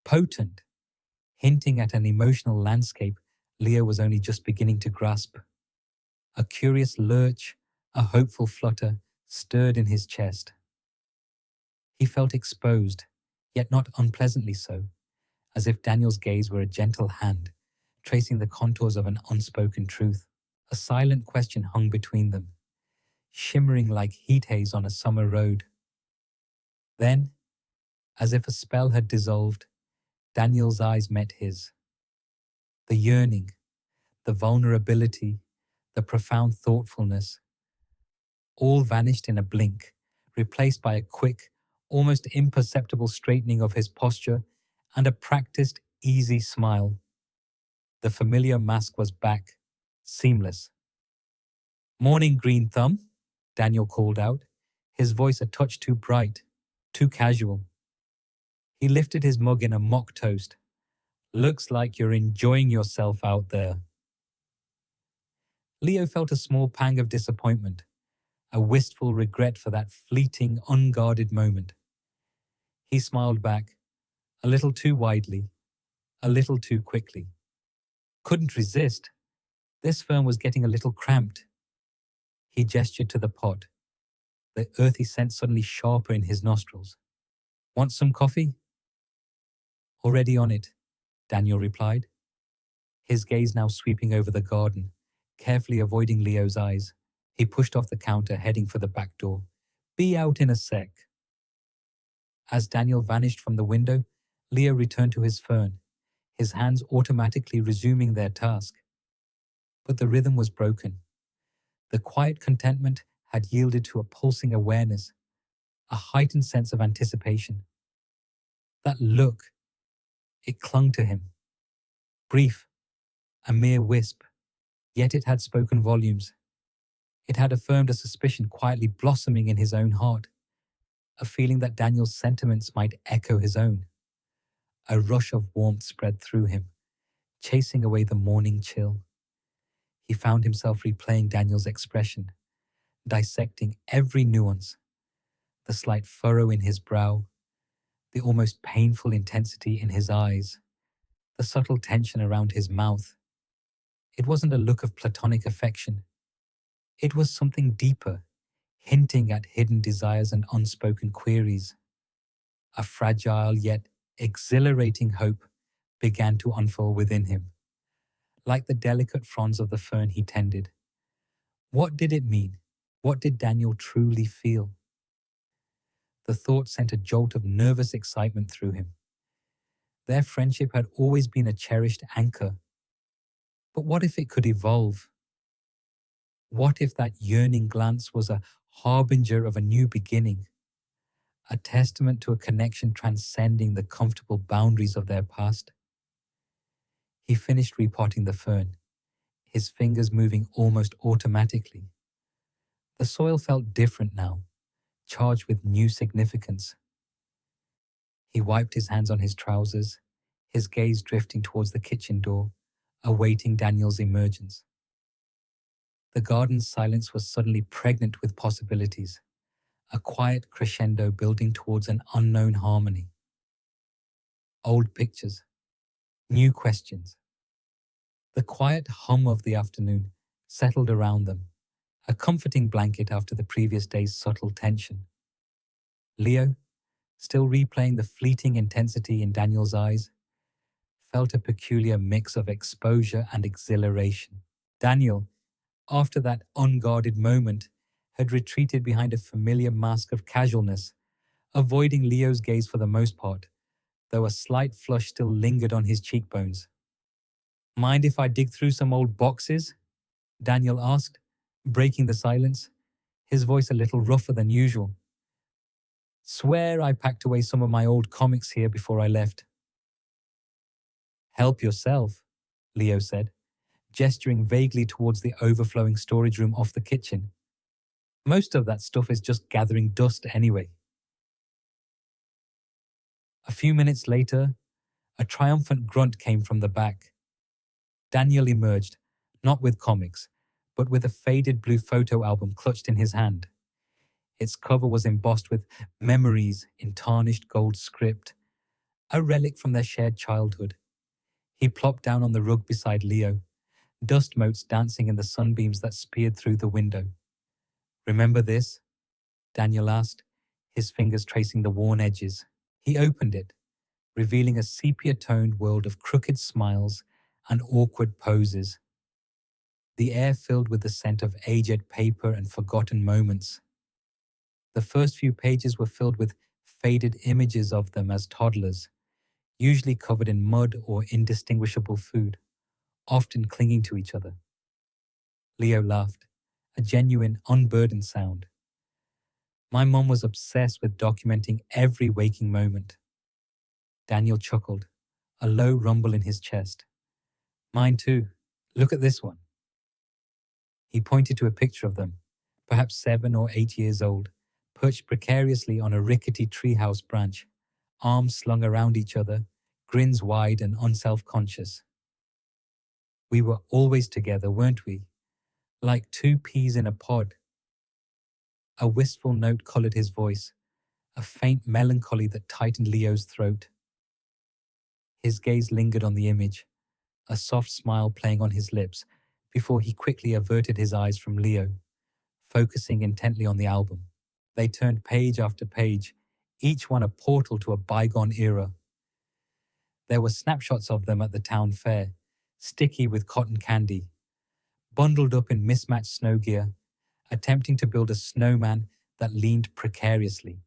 potent, hinting at an emotional landscape Leo was only just beginning to grasp. A curious lurch, a hopeful flutter stirred in his chest. He felt exposed, yet not unpleasantly so, as if Daniel's gaze were a gentle hand, tracing the contours of an unspoken truth. A silent question hung between them, shimmering like heat haze on a summer road. Then, as if a spell had dissolved, Daniel's eyes met his. The yearning, the vulnerability, the profound thoughtfulness, all vanished in a blink, replaced by a quick, almost imperceptible straightening of his posture and a practiced, easy smile. The familiar mask was back, seamless. "Morning, Green Thumb," Daniel called out, his voice a touch too bright, too casual. He lifted his mug in a mock toast. "Looks like you're enjoying yourself out there." Leo felt a small pang of disappointment, a wistful regret for that fleeting, unguarded moment. He smiled back, a little too widely, a little too quickly. Couldn't resist. This fern was getting a little cramped. He gestured to the pot, the earthy scent suddenly sharper in his nostrils. "Want some coffee?" "Already on it," Daniel replied, his gaze now sweeping over the garden, carefully avoiding Leo's eyes. He pushed off the counter, heading for the back door. "Be out in a sec." As Daniel vanished from the window, Leo returned to his fern, his hands automatically resuming their task. But the rhythm was broken. The quiet contentment had yielded to a pulsing awareness, a heightened sense of anticipation. That look, it clung to him. Brief, a mere wisp, yet it had spoken volumes. It had affirmed a suspicion quietly blossoming in his own heart, a feeling that Daniel's sentiments might echo his own. A rush of warmth spread through him, chasing away the morning chill. He found himself replaying Daniel's expression, dissecting every nuance, the slight furrow in his brow, the almost painful intensity in his eyes, the subtle tension around his mouth. It wasn't a look of platonic affection. It was something deeper, hinting at hidden desires and unspoken queries. A fragile yet exhilarating hope began to unfold within him, like the delicate fronds of the fern he tended. What did it mean? What did Daniel truly feel? The thought sent a jolt of nervous excitement through him. Their friendship had always been a cherished anchor. But what if it could evolve? What if that yearning glance was a harbinger of a new beginning, a testament to a connection transcending the comfortable boundaries of their past. He finished repotting the fern, his fingers moving almost automatically. The soil felt different now, charged with new significance. He wiped his hands on his trousers, his gaze drifting towards the kitchen door, awaiting Daniel's emergence. The garden's silence was suddenly pregnant with possibilities, a quiet crescendo building towards an unknown harmony. Old pictures, new questions. The quiet hum of the afternoon settled around them, a comforting blanket after the previous day's subtle tension. Leo, still replaying the fleeting intensity in Daniel's eyes, felt a peculiar mix of exposure and exhilaration. Daniel, after that unguarded moment, had retreated behind a familiar mask of casualness, avoiding Leo's gaze for the most part, though a slight flush still lingered on his cheekbones. "Mind if I dig through some old boxes?" Daniel asked, breaking the silence, his voice a little rougher than usual. "Swear I packed away some of my old comics here before I left." "Help yourself," Leo said, gesturing vaguely towards the overflowing storage room off the kitchen. "Most of that stuff is just gathering dust anyway." A few minutes later, a triumphant grunt came from the back. Daniel emerged, not with comics, but with a faded blue photo album clutched in his hand. Its cover was embossed with memories in tarnished gold script, a relic from their shared childhood. He plopped down on the rug beside Leo, dust motes dancing in the sunbeams that speared through the window. "Remember this?" Daniel asked, his fingers tracing the worn edges. He opened it, revealing a sepia-toned world of crooked smiles and awkward poses. The air filled with the scent of aged paper and forgotten moments. The first few pages were filled with faded images of them as toddlers, usually covered in mud or indistinguishable food, often clinging to each other. Leo laughed, a genuine, unburdened sound. "My mom was obsessed with documenting every waking moment." Daniel chuckled, a low rumble in his chest. "Mine too. Look at this one." He pointed to a picture of them, perhaps 7 or 8 years old, perched precariously on a rickety treehouse branch, arms slung around each other, grins wide and unself-conscious. "We were always together, weren't we? Like 2 peas in a pod." A wistful note colored his voice, a faint melancholy that tightened Leo's throat. His gaze lingered on the image, a soft smile playing on his lips, before he quickly averted his eyes from Leo, focusing intently on the album. They turned page after page, each one a portal to a bygone era. There were snapshots of them at the town fair, sticky with cotton candy, bundled up in mismatched snow gear, attempting to build a snowman that leaned precariously.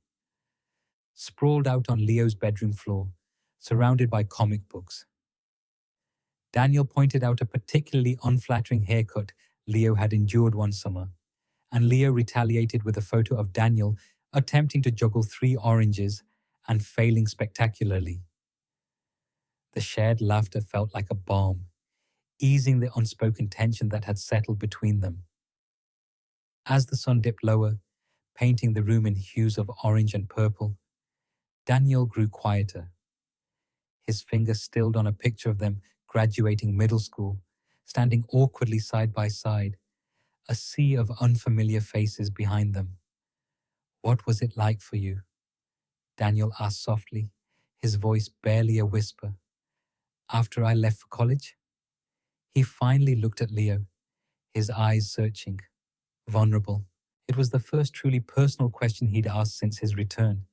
Sprawled out on Leo's bedroom floor, surrounded by comic books. Daniel pointed out a particularly unflattering haircut Leo had endured one summer, and Leo retaliated with a photo of Daniel attempting to juggle 3 oranges and failing spectacularly. The shared laughter felt like a balm, easing the unspoken tension that had settled between them. As the sun dipped lower, painting the room in hues of orange and purple, Daniel grew quieter. His fingers stilled on a picture of them graduating middle school, standing awkwardly side by side, a sea of unfamiliar faces behind them. "What was it like for you?" Daniel asked softly, his voice barely a whisper. "After I left for college?" He finally looked at Leo, his eyes searching, vulnerable. It was the first truly personal question he'd asked since his return,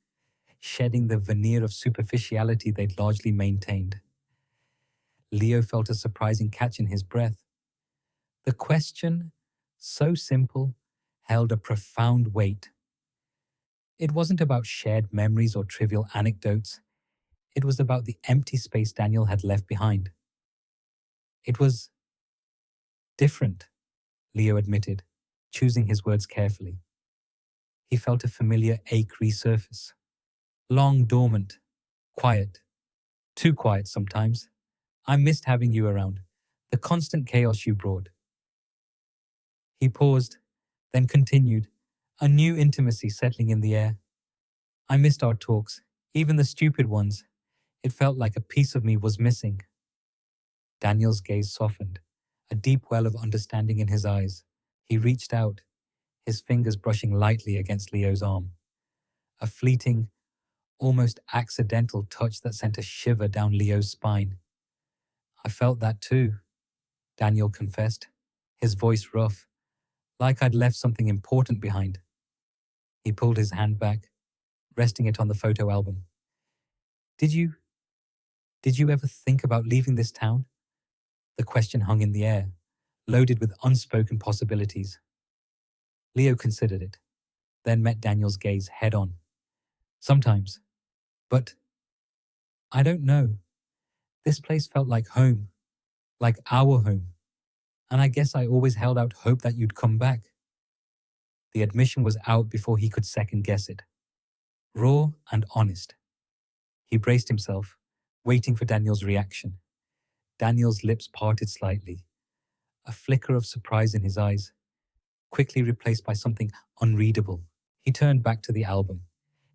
shedding the veneer of superficiality they'd largely maintained. Leo felt a surprising catch in his breath. The question, so simple, held a profound weight. It wasn't about shared memories or trivial anecdotes. It was about the empty space Daniel had left behind. It was different, Leo admitted, choosing his words carefully. He felt a familiar ache resurface. Long dormant, quiet, too quiet sometimes. I missed having you around, the constant chaos you brought. He paused, then continued, a new intimacy settling in the air. I missed our talks, even the stupid ones. It felt like a piece of me was missing. Daniel's gaze softened, a deep well of understanding in his eyes. He reached out, his fingers brushing lightly against Leo's arm. A fleeting, almost accidental touch that sent a shiver down Leo's spine. I felt that too, Daniel confessed, his voice rough, like I'd left something important behind. He pulled his hand back, resting it on the photo album. Did you ever think about leaving this town? The question hung in the air, loaded with unspoken possibilities. Leo considered it, then met Daniel's gaze head on. Sometimes. But I don't know. This place felt like home, like our home. And I guess I always held out hope that you'd come back. The admission was out before he could second guess it. Raw and honest. He braced himself, waiting for Daniel's reaction. Daniel's lips parted slightly, a flicker of surprise in his eyes, quickly replaced by something unreadable. He turned back to the album,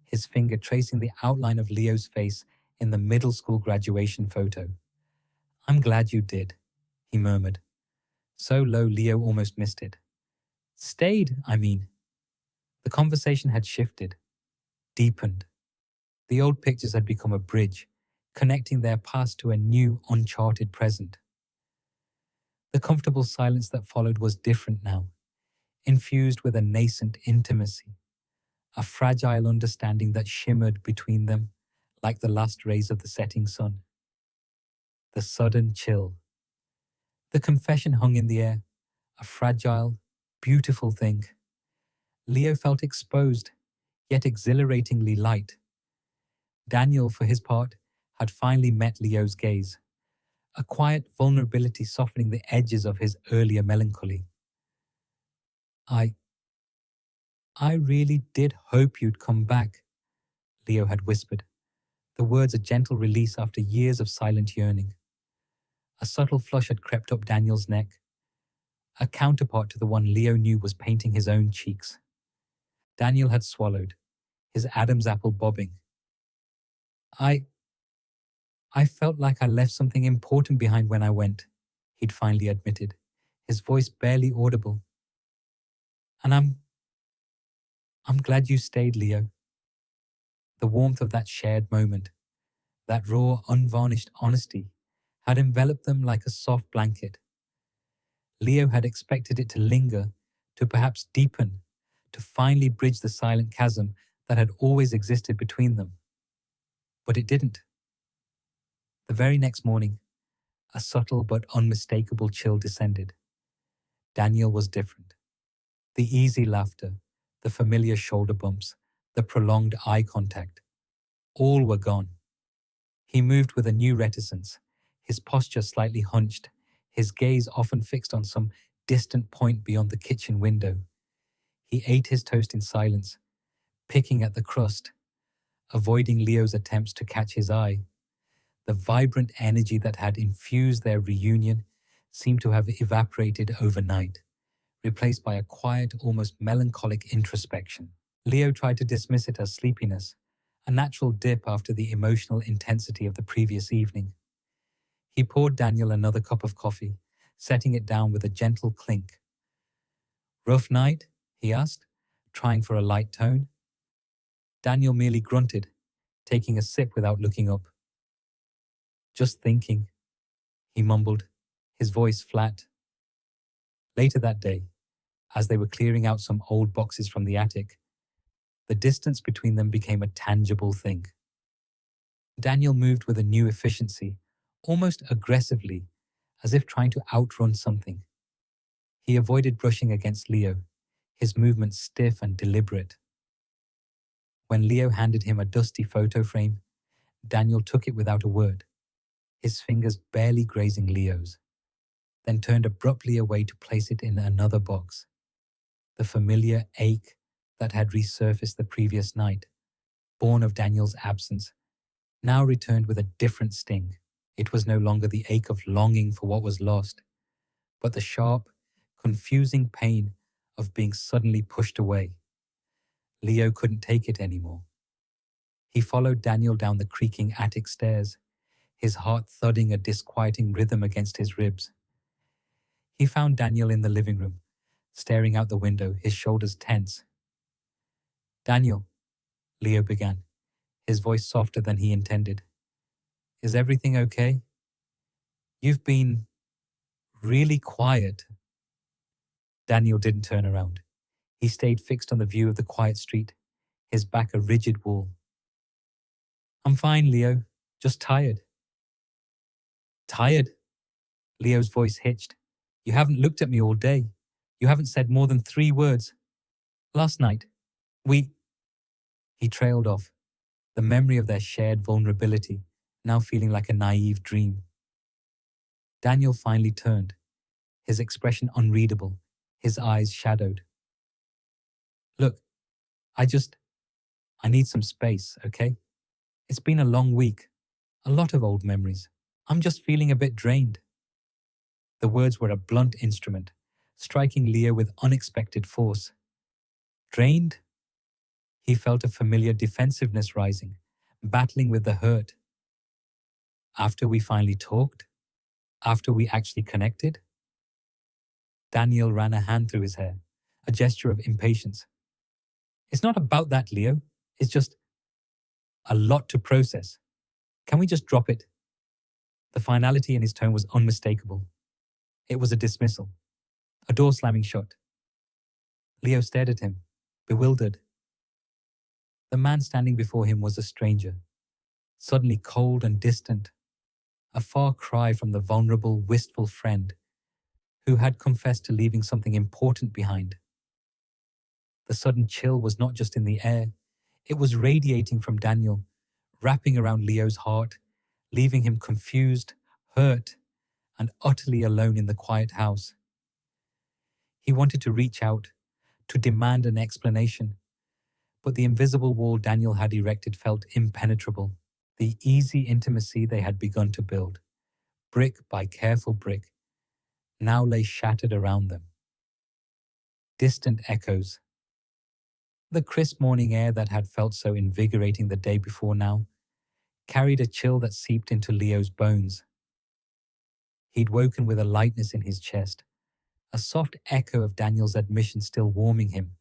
his finger tracing the outline of Leo's face in the middle school graduation photo. I'm glad you did, he murmured, so low Leo almost missed it. Stayed, I mean. The conversation had shifted, deepened. The old pictures had become a bridge, connecting their past to a new, uncharted present. The comfortable silence that followed was different now, infused with a nascent intimacy, a fragile understanding that shimmered between them like the last rays of the setting sun. The sudden chill. The confession hung in the air, a fragile, beautiful thing. Leo felt exposed, yet exhilaratingly light. Daniel, for his part, had finally met Leo's gaze, a quiet vulnerability softening the edges of his earlier melancholy. I really did hope you'd come back, Leo had whispered, the words a gentle release after years of silent yearning. A subtle flush had crept up Daniel's neck, a counterpart to the one Leo knew was painting his own cheeks. Daniel had swallowed, his Adam's apple bobbing. I felt like I left something important behind when I went, he'd finally admitted, his voice barely audible. And I'm glad you stayed, Leo. The warmth of that shared moment, that raw, unvarnished honesty, had enveloped them like a soft blanket. Leo had expected it to linger, to perhaps deepen, to finally bridge the silent chasm that had always existed between them. But it didn't. The very next morning, a subtle but unmistakable chill descended. Daniel was different. The easy laughter, the familiar shoulder bumps, the prolonged eye contact, all were gone. He moved with a new reticence, his posture slightly hunched, his gaze often fixed on some distant point beyond the kitchen window. He ate his toast in silence, picking at the crust, avoiding Leo's attempts to catch his eye. The vibrant energy that had infused their reunion seemed to have evaporated overnight, replaced by a quiet, almost melancholic introspection. Leo tried to dismiss it as sleepiness, a natural dip after the emotional intensity of the previous evening. He poured Daniel another cup of coffee, setting it down with a gentle clink. Rough night? He asked, trying for a light tone. Daniel merely grunted, taking a sip without looking up. Just thinking, he mumbled, his voice flat. Later that day, as they were clearing out some old boxes from the attic, the distance between them became a tangible thing. Daniel moved with a new efficiency, almost aggressively, as if trying to outrun something. He avoided brushing against Leo, his movements stiff and deliberate. When Leo handed him a dusty photo frame, Daniel took it without a word, his fingers barely grazing Leo's, then turned abruptly away to place it in another box. The familiar ache that had resurfaced the previous night, born of Daniel's absence, now returned with a different sting. It was no longer the ache of longing for what was lost, but the sharp, confusing pain of being suddenly pushed away. Leo couldn't take it anymore. He followed Daniel down the creaking attic stairs, his heart thudding a disquieting rhythm against his ribs. He found Daniel in the living room, staring out the window, his shoulders tense. "Daniel," Leo began, his voice softer than he intended. "Is everything okay? You've been really quiet." Daniel didn't turn around. He stayed fixed on the view of the quiet street, his back a rigid wall. "I'm fine, Leo. Just tired." "Tired?" Leo's voice hitched. "You haven't looked at me all day. You haven't said more than 3 words. Last night, we—" He trailed off, the memory of their shared vulnerability now feeling like a naive dream. Daniel finally turned, his expression unreadable, his eyes shadowed. "Look, I need some space, okay? It's been a long week, a lot of old memories. I'm just feeling a bit drained." The words were a blunt instrument, striking Leo with unexpected force. Drained? He felt a familiar defensiveness rising, battling with the hurt. After we finally talked? After we actually connected? Daniel ran a hand through his hair, a gesture of impatience. "It's not about that, Leo. It's just a lot to process. Can we just drop it?" The finality in his tone was unmistakable. It was a dismissal, a door slamming shut. Leo stared at him, bewildered. The man standing before him was a stranger, suddenly cold and distant, a far cry from the vulnerable, wistful friend who had confessed to leaving something important behind. The sudden chill was not just in the air, it was radiating from Daniel, wrapping around Leo's heart, leaving him confused, hurt, and utterly alone in the quiet house. He wanted to reach out, to demand an explanation, but the invisible wall Daniel had erected felt impenetrable. The easy intimacy they had begun to build, brick by careful brick, now lay shattered around them. Distant echoes. The crisp morning air that had felt so invigorating the day before now carried a chill that seeped into Leo's bones. He'd woken with a lightness in his chest, a soft echo of Daniel's admission still warming him,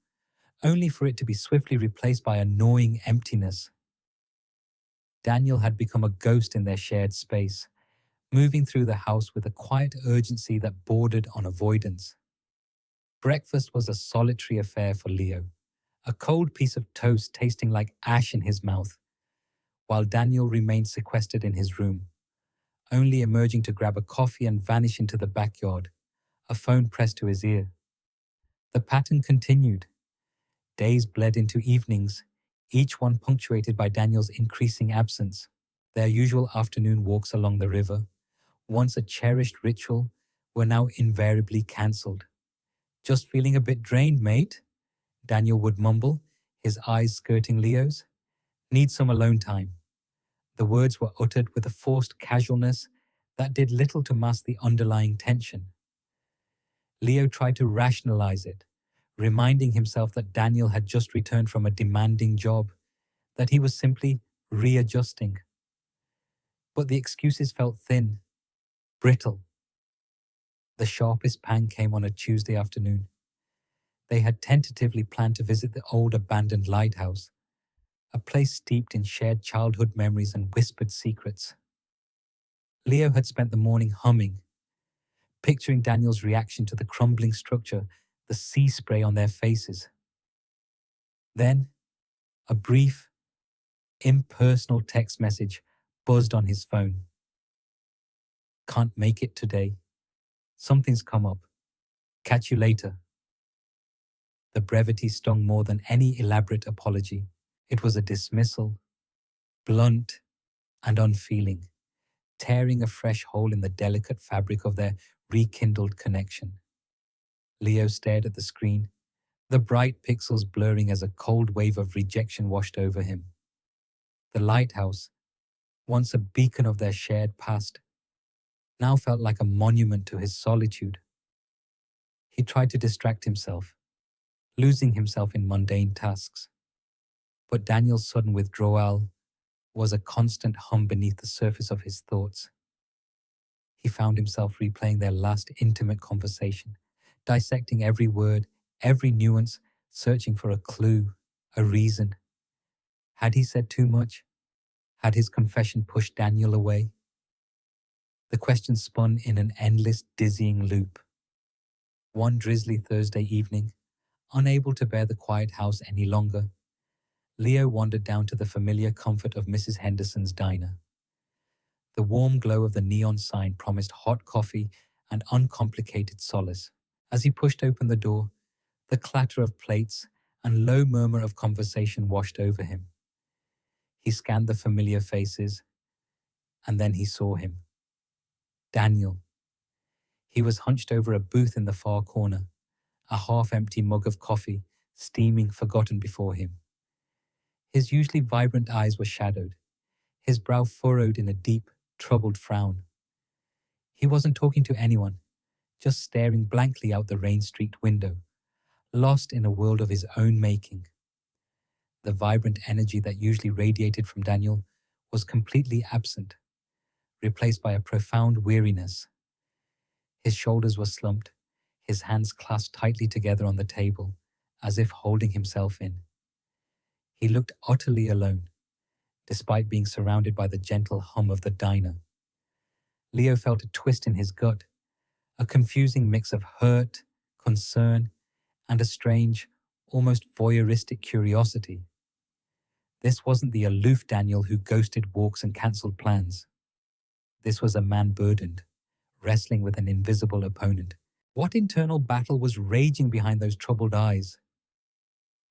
only for it to be swiftly replaced by a gnawing emptiness. Daniel had become a ghost in their shared space, moving through the house with a quiet urgency that bordered on avoidance. Breakfast was a solitary affair for Leo, a cold piece of toast tasting like ash in his mouth, while Daniel remained sequestered in his room, only emerging to grab a coffee and vanish into the backyard, a phone pressed to his ear. The pattern continued. Days bled into evenings, each one punctuated by Daniel's increasing absence. Their usual afternoon walks along the river, once a cherished ritual, were now invariably cancelled. "Just feeling a bit drained, mate," Daniel would mumble, his eyes skirting Leo's. "Need some alone time." The words were uttered with a forced casualness that did little to mask the underlying tension. Leo tried to rationalize it, reminding himself that Daniel had just returned from a demanding job, that he was simply readjusting. But the excuses felt thin, brittle. The sharpest pang came on a Tuesday afternoon. They had tentatively planned to visit the old abandoned lighthouse, a place steeped in shared childhood memories and whispered secrets. Leo had spent the morning humming, picturing Daniel's reaction to the crumbling structure, the sea spray on their faces. Then, a brief, impersonal text message buzzed on his phone. "Can't make it today. Something's come up. Catch you later." The brevity stung more than any elaborate apology. It was a dismissal, blunt and unfeeling, tearing a fresh hole in the delicate fabric of their rekindled connection. Leo stared at the screen, the bright pixels blurring as a cold wave of rejection washed over him. The lighthouse, once a beacon of their shared past, now felt like a monument to his solitude. He tried to distract himself, losing himself in mundane tasks. But Daniel's sudden withdrawal was a constant hum beneath the surface of his thoughts. He found himself replaying their last intimate conversation, dissecting every word, every nuance, searching for a clue, a reason. Had he said too much? Had his confession pushed Daniel away? The question spun in an endless, dizzying loop. One drizzly Thursday evening, unable to bear the quiet house any longer, Leo wandered down to the familiar comfort of Mrs. Henderson's diner. The warm glow of the neon sign promised hot coffee and uncomplicated solace. As he pushed open the door, the clatter of plates and low murmur of conversation washed over him. He scanned the familiar faces, and then he saw him. Daniel. He was hunched over a booth in the far corner, a half-empty mug of coffee steaming forgotten before him. His usually vibrant eyes were shadowed, his brow furrowed in a deep, troubled frown. He wasn't talking to anyone, just staring blankly out the rain-streaked window, lost in a world of his own making. The vibrant energy that usually radiated from Daniel was completely absent, replaced by a profound weariness. His shoulders were slumped, his hands clasped tightly together on the table, as if holding himself in. He looked utterly alone, despite being surrounded by the gentle hum of the diner. Leo felt a twist in his gut, a confusing mix of hurt, concern, and a strange, almost voyeuristic curiosity. This wasn't the aloof Daniel who ghosted walks and cancelled plans. This was a man burdened, wrestling with an invisible opponent. What internal battle was raging behind those troubled eyes?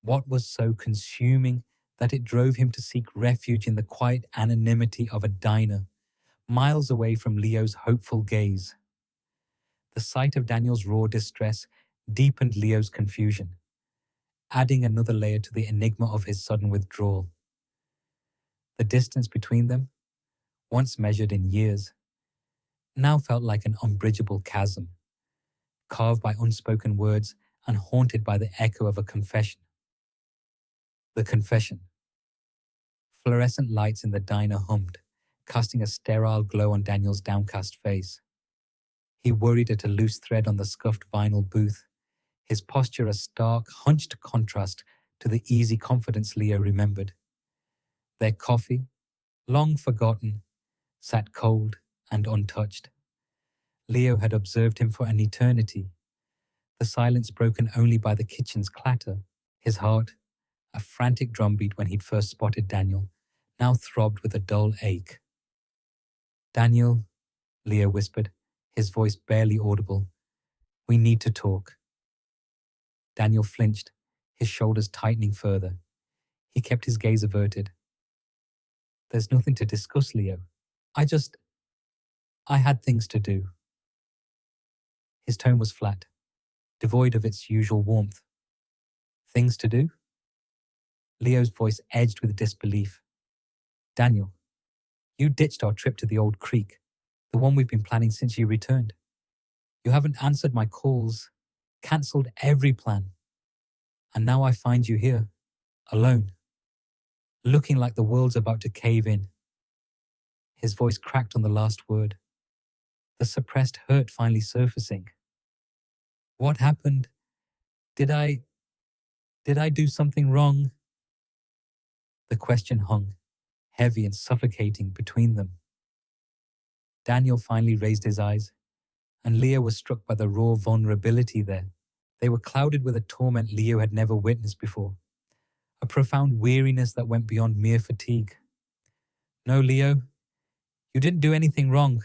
What was so consuming that it drove him to seek refuge in the quiet anonymity of a diner, miles away from Leo's hopeful gaze? The sight of Daniel's raw distress deepened Leo's confusion, adding another layer to the enigma of his sudden withdrawal. The distance between them, once measured in years, now felt like an unbridgeable chasm, carved by unspoken words and haunted by the echo of a confession. The confession. Fluorescent lights in the diner hummed, casting a sterile glow on Daniel's downcast face. He worried at a loose thread on the scuffed vinyl booth, his posture a stark, hunched contrast to the easy confidence Leo remembered. Their coffee, long forgotten, sat cold and untouched. Leo had observed him for an eternity, the silence broken only by the kitchen's clatter. His heart, a frantic drumbeat when he'd first spotted Daniel, now throbbed with a dull ache. "Daniel," Leo whispered, his voice barely audible, "we need to talk." Daniel flinched, his shoulders tightening further. He kept his gaze averted. "There's nothing to discuss, Leo. I had things to do." His tone was flat, devoid of its usual warmth. "Things to do?" Leo's voice edged with disbelief. "Daniel, you ditched our trip to the old creek, the one we've been planning since you returned. You haven't answered my calls, cancelled every plan. And now I find you here, alone, looking like the world's about to cave in." His voice cracked on the last word, the suppressed hurt finally surfacing. "What happened? Did I do something wrong?" The question hung, heavy and suffocating, between them. Daniel finally raised his eyes, and Leo was struck by the raw vulnerability there. They were clouded with a torment Leo had never witnessed before, a profound weariness that went beyond mere fatigue. "No, Leo, you didn't do anything wrong."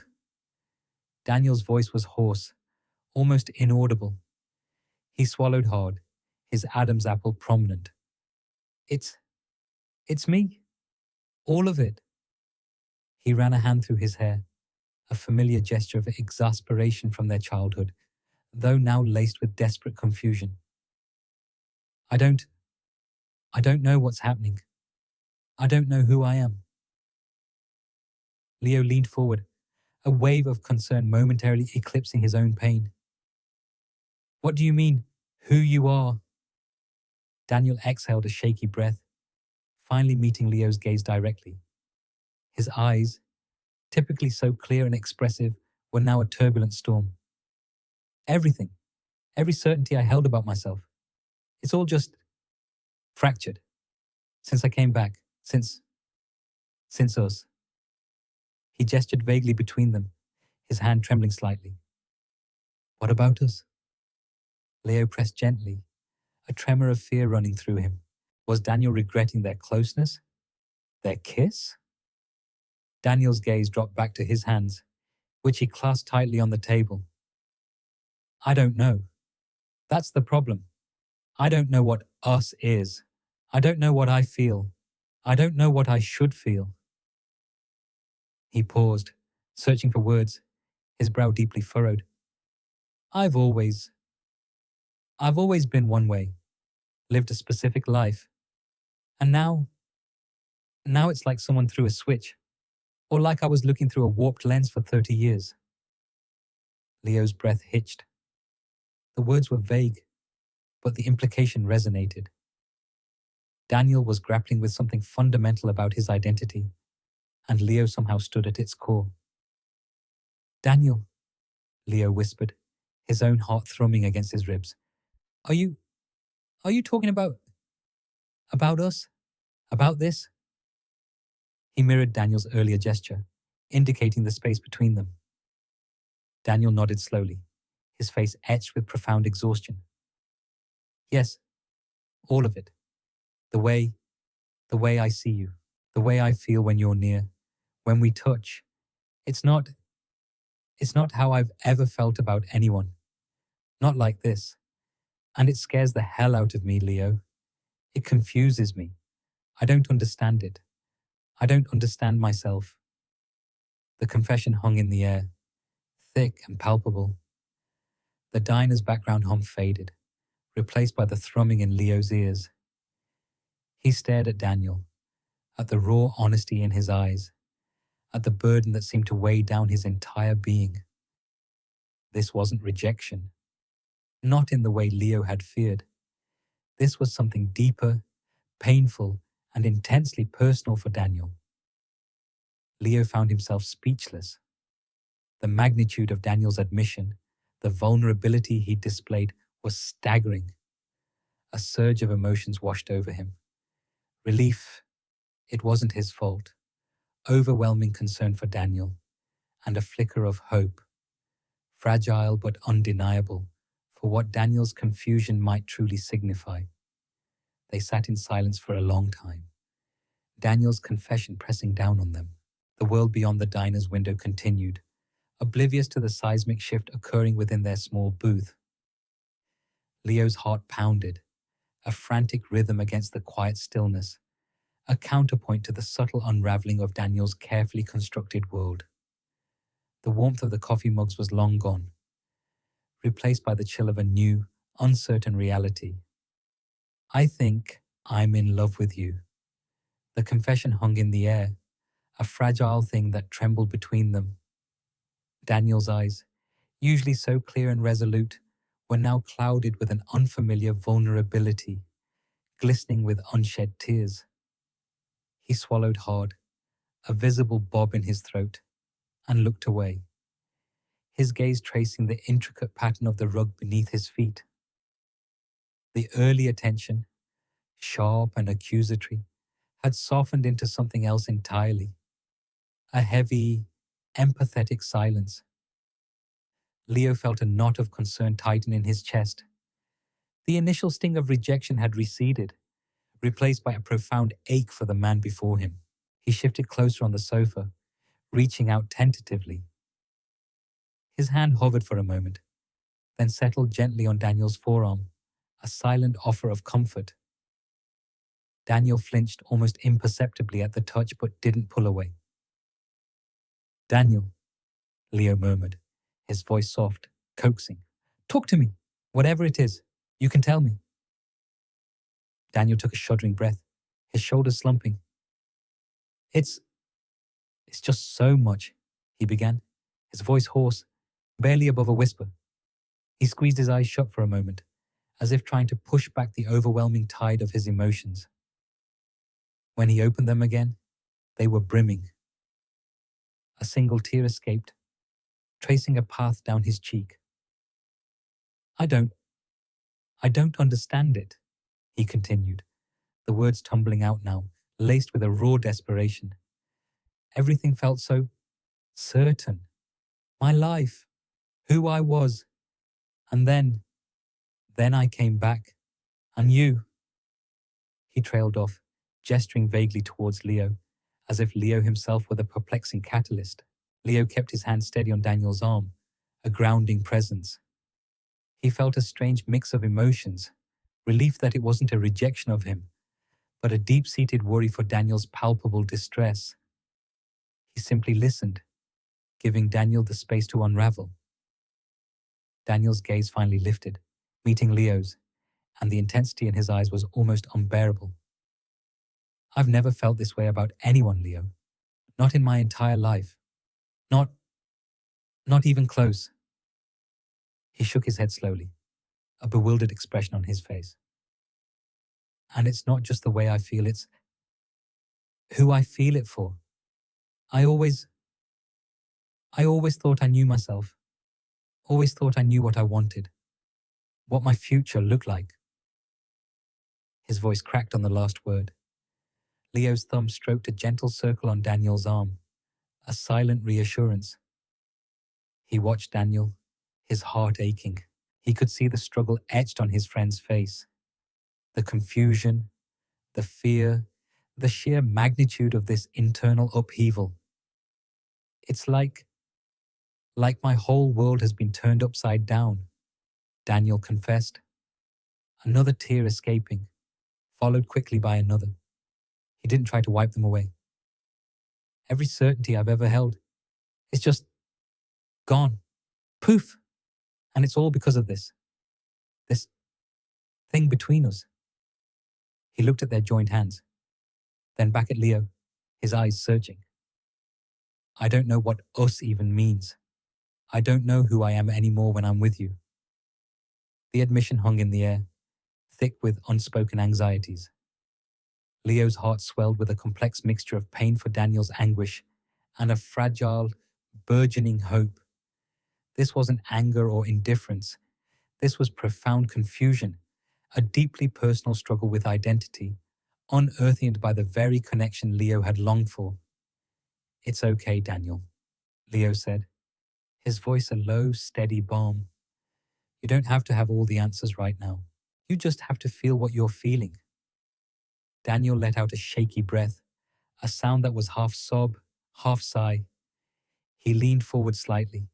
Daniel's voice was hoarse, almost inaudible. He swallowed hard, his Adam's apple prominent. It's me. All of it." He ran a hand through his hair, a familiar gesture of exasperation from their childhood, though now laced with desperate confusion. I don't, I don't know what's happening. I don't know who I am. Leo leaned forward, a wave of concern momentarily eclipsing his own pain. What do you mean, who you are? Daniel exhaled a shaky breath, finally meeting Leo's gaze directly. His eyes, typically so clear and expressive, were now a turbulent storm. Everything, every certainty I held about myself, it's all just fractured. Since I came back, since us. He gestured vaguely between them, his hand trembling slightly. What about us? Leo pressed gently, a tremor of fear running through him. Was Daniel regretting their closeness? Their kiss? Daniel's gaze dropped back to his hands, which he clasped tightly on the table. I don't know. That's the problem. I don't know what us is. I don't know what I feel. I don't know what I should feel. He paused, searching for words, his brow deeply furrowed. I've always been one way, lived a specific life. And now it's like someone threw a switch, or like I was looking through a warped lens for 30 years. Leo's breath hitched. The words were vague, but the implication resonated. Daniel was grappling with something fundamental about his identity, and Leo somehow stood at its core. Daniel, Leo whispered, his own heart thrumming against his ribs. Are you talking about us? About this? He mirrored Daniel's earlier gesture, indicating the space between them. Daniel nodded slowly, his face etched with profound exhaustion. Yes, all of it. The way I see you, the way I feel when you're near, when we touch. It's not how I've ever felt about anyone. Not like this. And it scares the hell out of me, Leo. It confuses me. I don't understand it. I don't understand myself. The confession hung in the air, thick and palpable. The diner's background hum faded, replaced by the thrumming in Leo's ears. He stared at Daniel, at the raw honesty in his eyes, at the burden that seemed to weigh down his entire being. This wasn't rejection, not in the way Leo had feared. This was something deeper, painful, and intensely personal for Daniel. Leo found himself speechless. The magnitude of Daniel's admission, the vulnerability he displayed, was staggering. A surge of emotions washed over him. Relief, it wasn't his fault. Overwhelming concern for Daniel, and a flicker of hope, fragile but undeniable, for what Daniel's confusion might truly signify. They sat in silence for a long time, Daniel's confession pressing down on them. The world beyond the diner's window continued, oblivious to the seismic shift occurring within their small booth. Leo's heart pounded, a frantic rhythm against the quiet stillness, a counterpoint to the subtle unraveling of Daniel's carefully constructed world. The warmth of the coffee mugs was long gone, replaced by the chill of a new, uncertain reality. I think I'm in love with you. The confession hung in the air, a fragile thing that trembled between them. Daniel's eyes, usually so clear and resolute, were now clouded with an unfamiliar vulnerability, glistening with unshed tears. He swallowed hard, a visible bob in his throat, and looked away, his gaze tracing the intricate pattern of the rug beneath his feet. The earlier tension, sharp and accusatory, had softened into something else entirely, a heavy, empathetic silence. Leo felt a knot of concern tighten in his chest. The initial sting of rejection had receded, replaced by a profound ache for the man before him. He shifted closer on the sofa, reaching out tentatively. His hand hovered for a moment, then settled gently on Daniel's forearm, a silent offer of comfort. Daniel flinched almost imperceptibly at the touch but didn't pull away. Daniel, Leo murmured, his voice soft, coaxing. Talk to me. Whatever it is, you can tell me. Daniel took a shuddering breath, his shoulders slumping. It's just so much, he began, his voice hoarse, barely above a whisper. He squeezed his eyes shut for a moment, as if trying to push back the overwhelming tide of his emotions. When he opened them again, they were brimming. A single tear escaped, tracing a path down his cheek. I don't understand it, he continued, the words tumbling out now, laced with a raw desperation. Everything felt so certain. My life, who I was. And then I came back. And you. He trailed off, gesturing vaguely towards Leo, as if Leo himself were the perplexing catalyst. Leo kept his hand steady on Daniel's arm, a grounding presence. He felt a strange mix of emotions, relief that it wasn't a rejection of him, but a deep-seated worry for Daniel's palpable distress. He simply listened, giving Daniel the space to unravel. Daniel's gaze finally lifted, meeting Leo's, and the intensity in his eyes was almost unbearable. I've never felt this way about anyone, Leo. Not in my entire life. Not even close. He shook his head slowly, a bewildered expression on his face. And it's not just the way I feel, it's who I feel it for. I always thought I knew myself. Always thought I knew what I wanted. What my future looked like. His voice cracked on the last word. Leo's thumb stroked a gentle circle on Daniel's arm, a silent reassurance. He watched Daniel, his heart aching. He could see the struggle etched on his friend's face. The confusion, the fear, the sheer magnitude of this internal upheaval. It's like my whole world has been turned upside down, Daniel confessed. Another tear escaping, followed quickly by another. He didn't try to wipe them away. Every certainty I've ever held is just gone. Poof! And it's all because of this thing between us. He looked at their joined hands, then back at Leo, his eyes searching. I don't know what us even means. I don't know who I am anymore when I'm with you. The admission hung in the air, thick with unspoken anxieties. Leo's heart swelled with a complex mixture of pain for Daniel's anguish and a fragile, burgeoning hope. This wasn't anger or indifference. This was profound confusion, a deeply personal struggle with identity, unearthed by the very connection Leo had longed for. It's okay, Daniel, Leo said, his voice a low, steady balm. You don't have to have all the answers right now. You just have to feel what you're feeling. Daniel let out a shaky breath, a sound that was half sob, half sigh. He leaned forward slightly,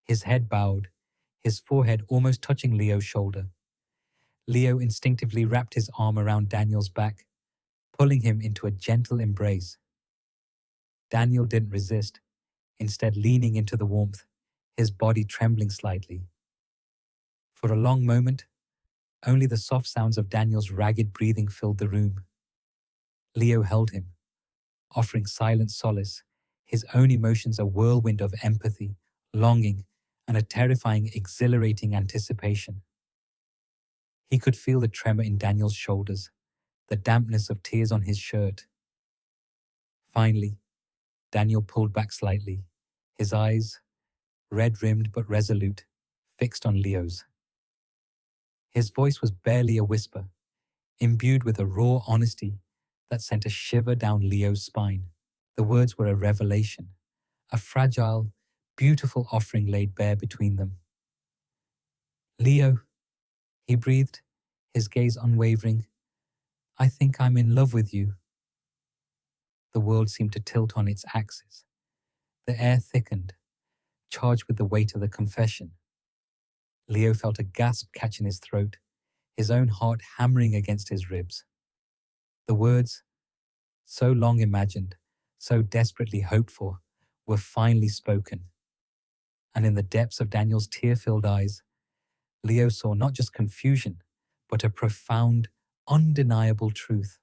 his head bowed, his forehead almost touching Leo's shoulder. Leo instinctively wrapped his arm around Daniel's back, pulling him into a gentle embrace. Daniel didn't resist, instead leaning into the warmth, his body trembling slightly. For a long moment, only the soft sounds of Daniel's ragged breathing filled the room. Leo held him, offering silent solace, his own emotions a whirlwind of empathy, longing, and a terrifying, exhilarating anticipation. He could feel the tremor in Daniel's shoulders, the dampness of tears on his shirt. Finally, Daniel pulled back slightly, his eyes, red-rimmed but resolute, fixed on Leo's. His voice was barely a whisper, imbued with a raw honesty that sent a shiver down Leo's spine. The words were a revelation, a fragile, beautiful offering laid bare between them. Leo, he breathed, his gaze unwavering. I think I'm in love with you. The world seemed to tilt on its axis. The air thickened, charged with the weight of the confession. Leo felt a gasp catch in his throat, his own heart hammering against his ribs. The words, so long imagined, so desperately hoped for, were finally spoken. And in the depths of Daniel's tear-filled eyes, Leo saw not just confusion, but a profound, undeniable truth.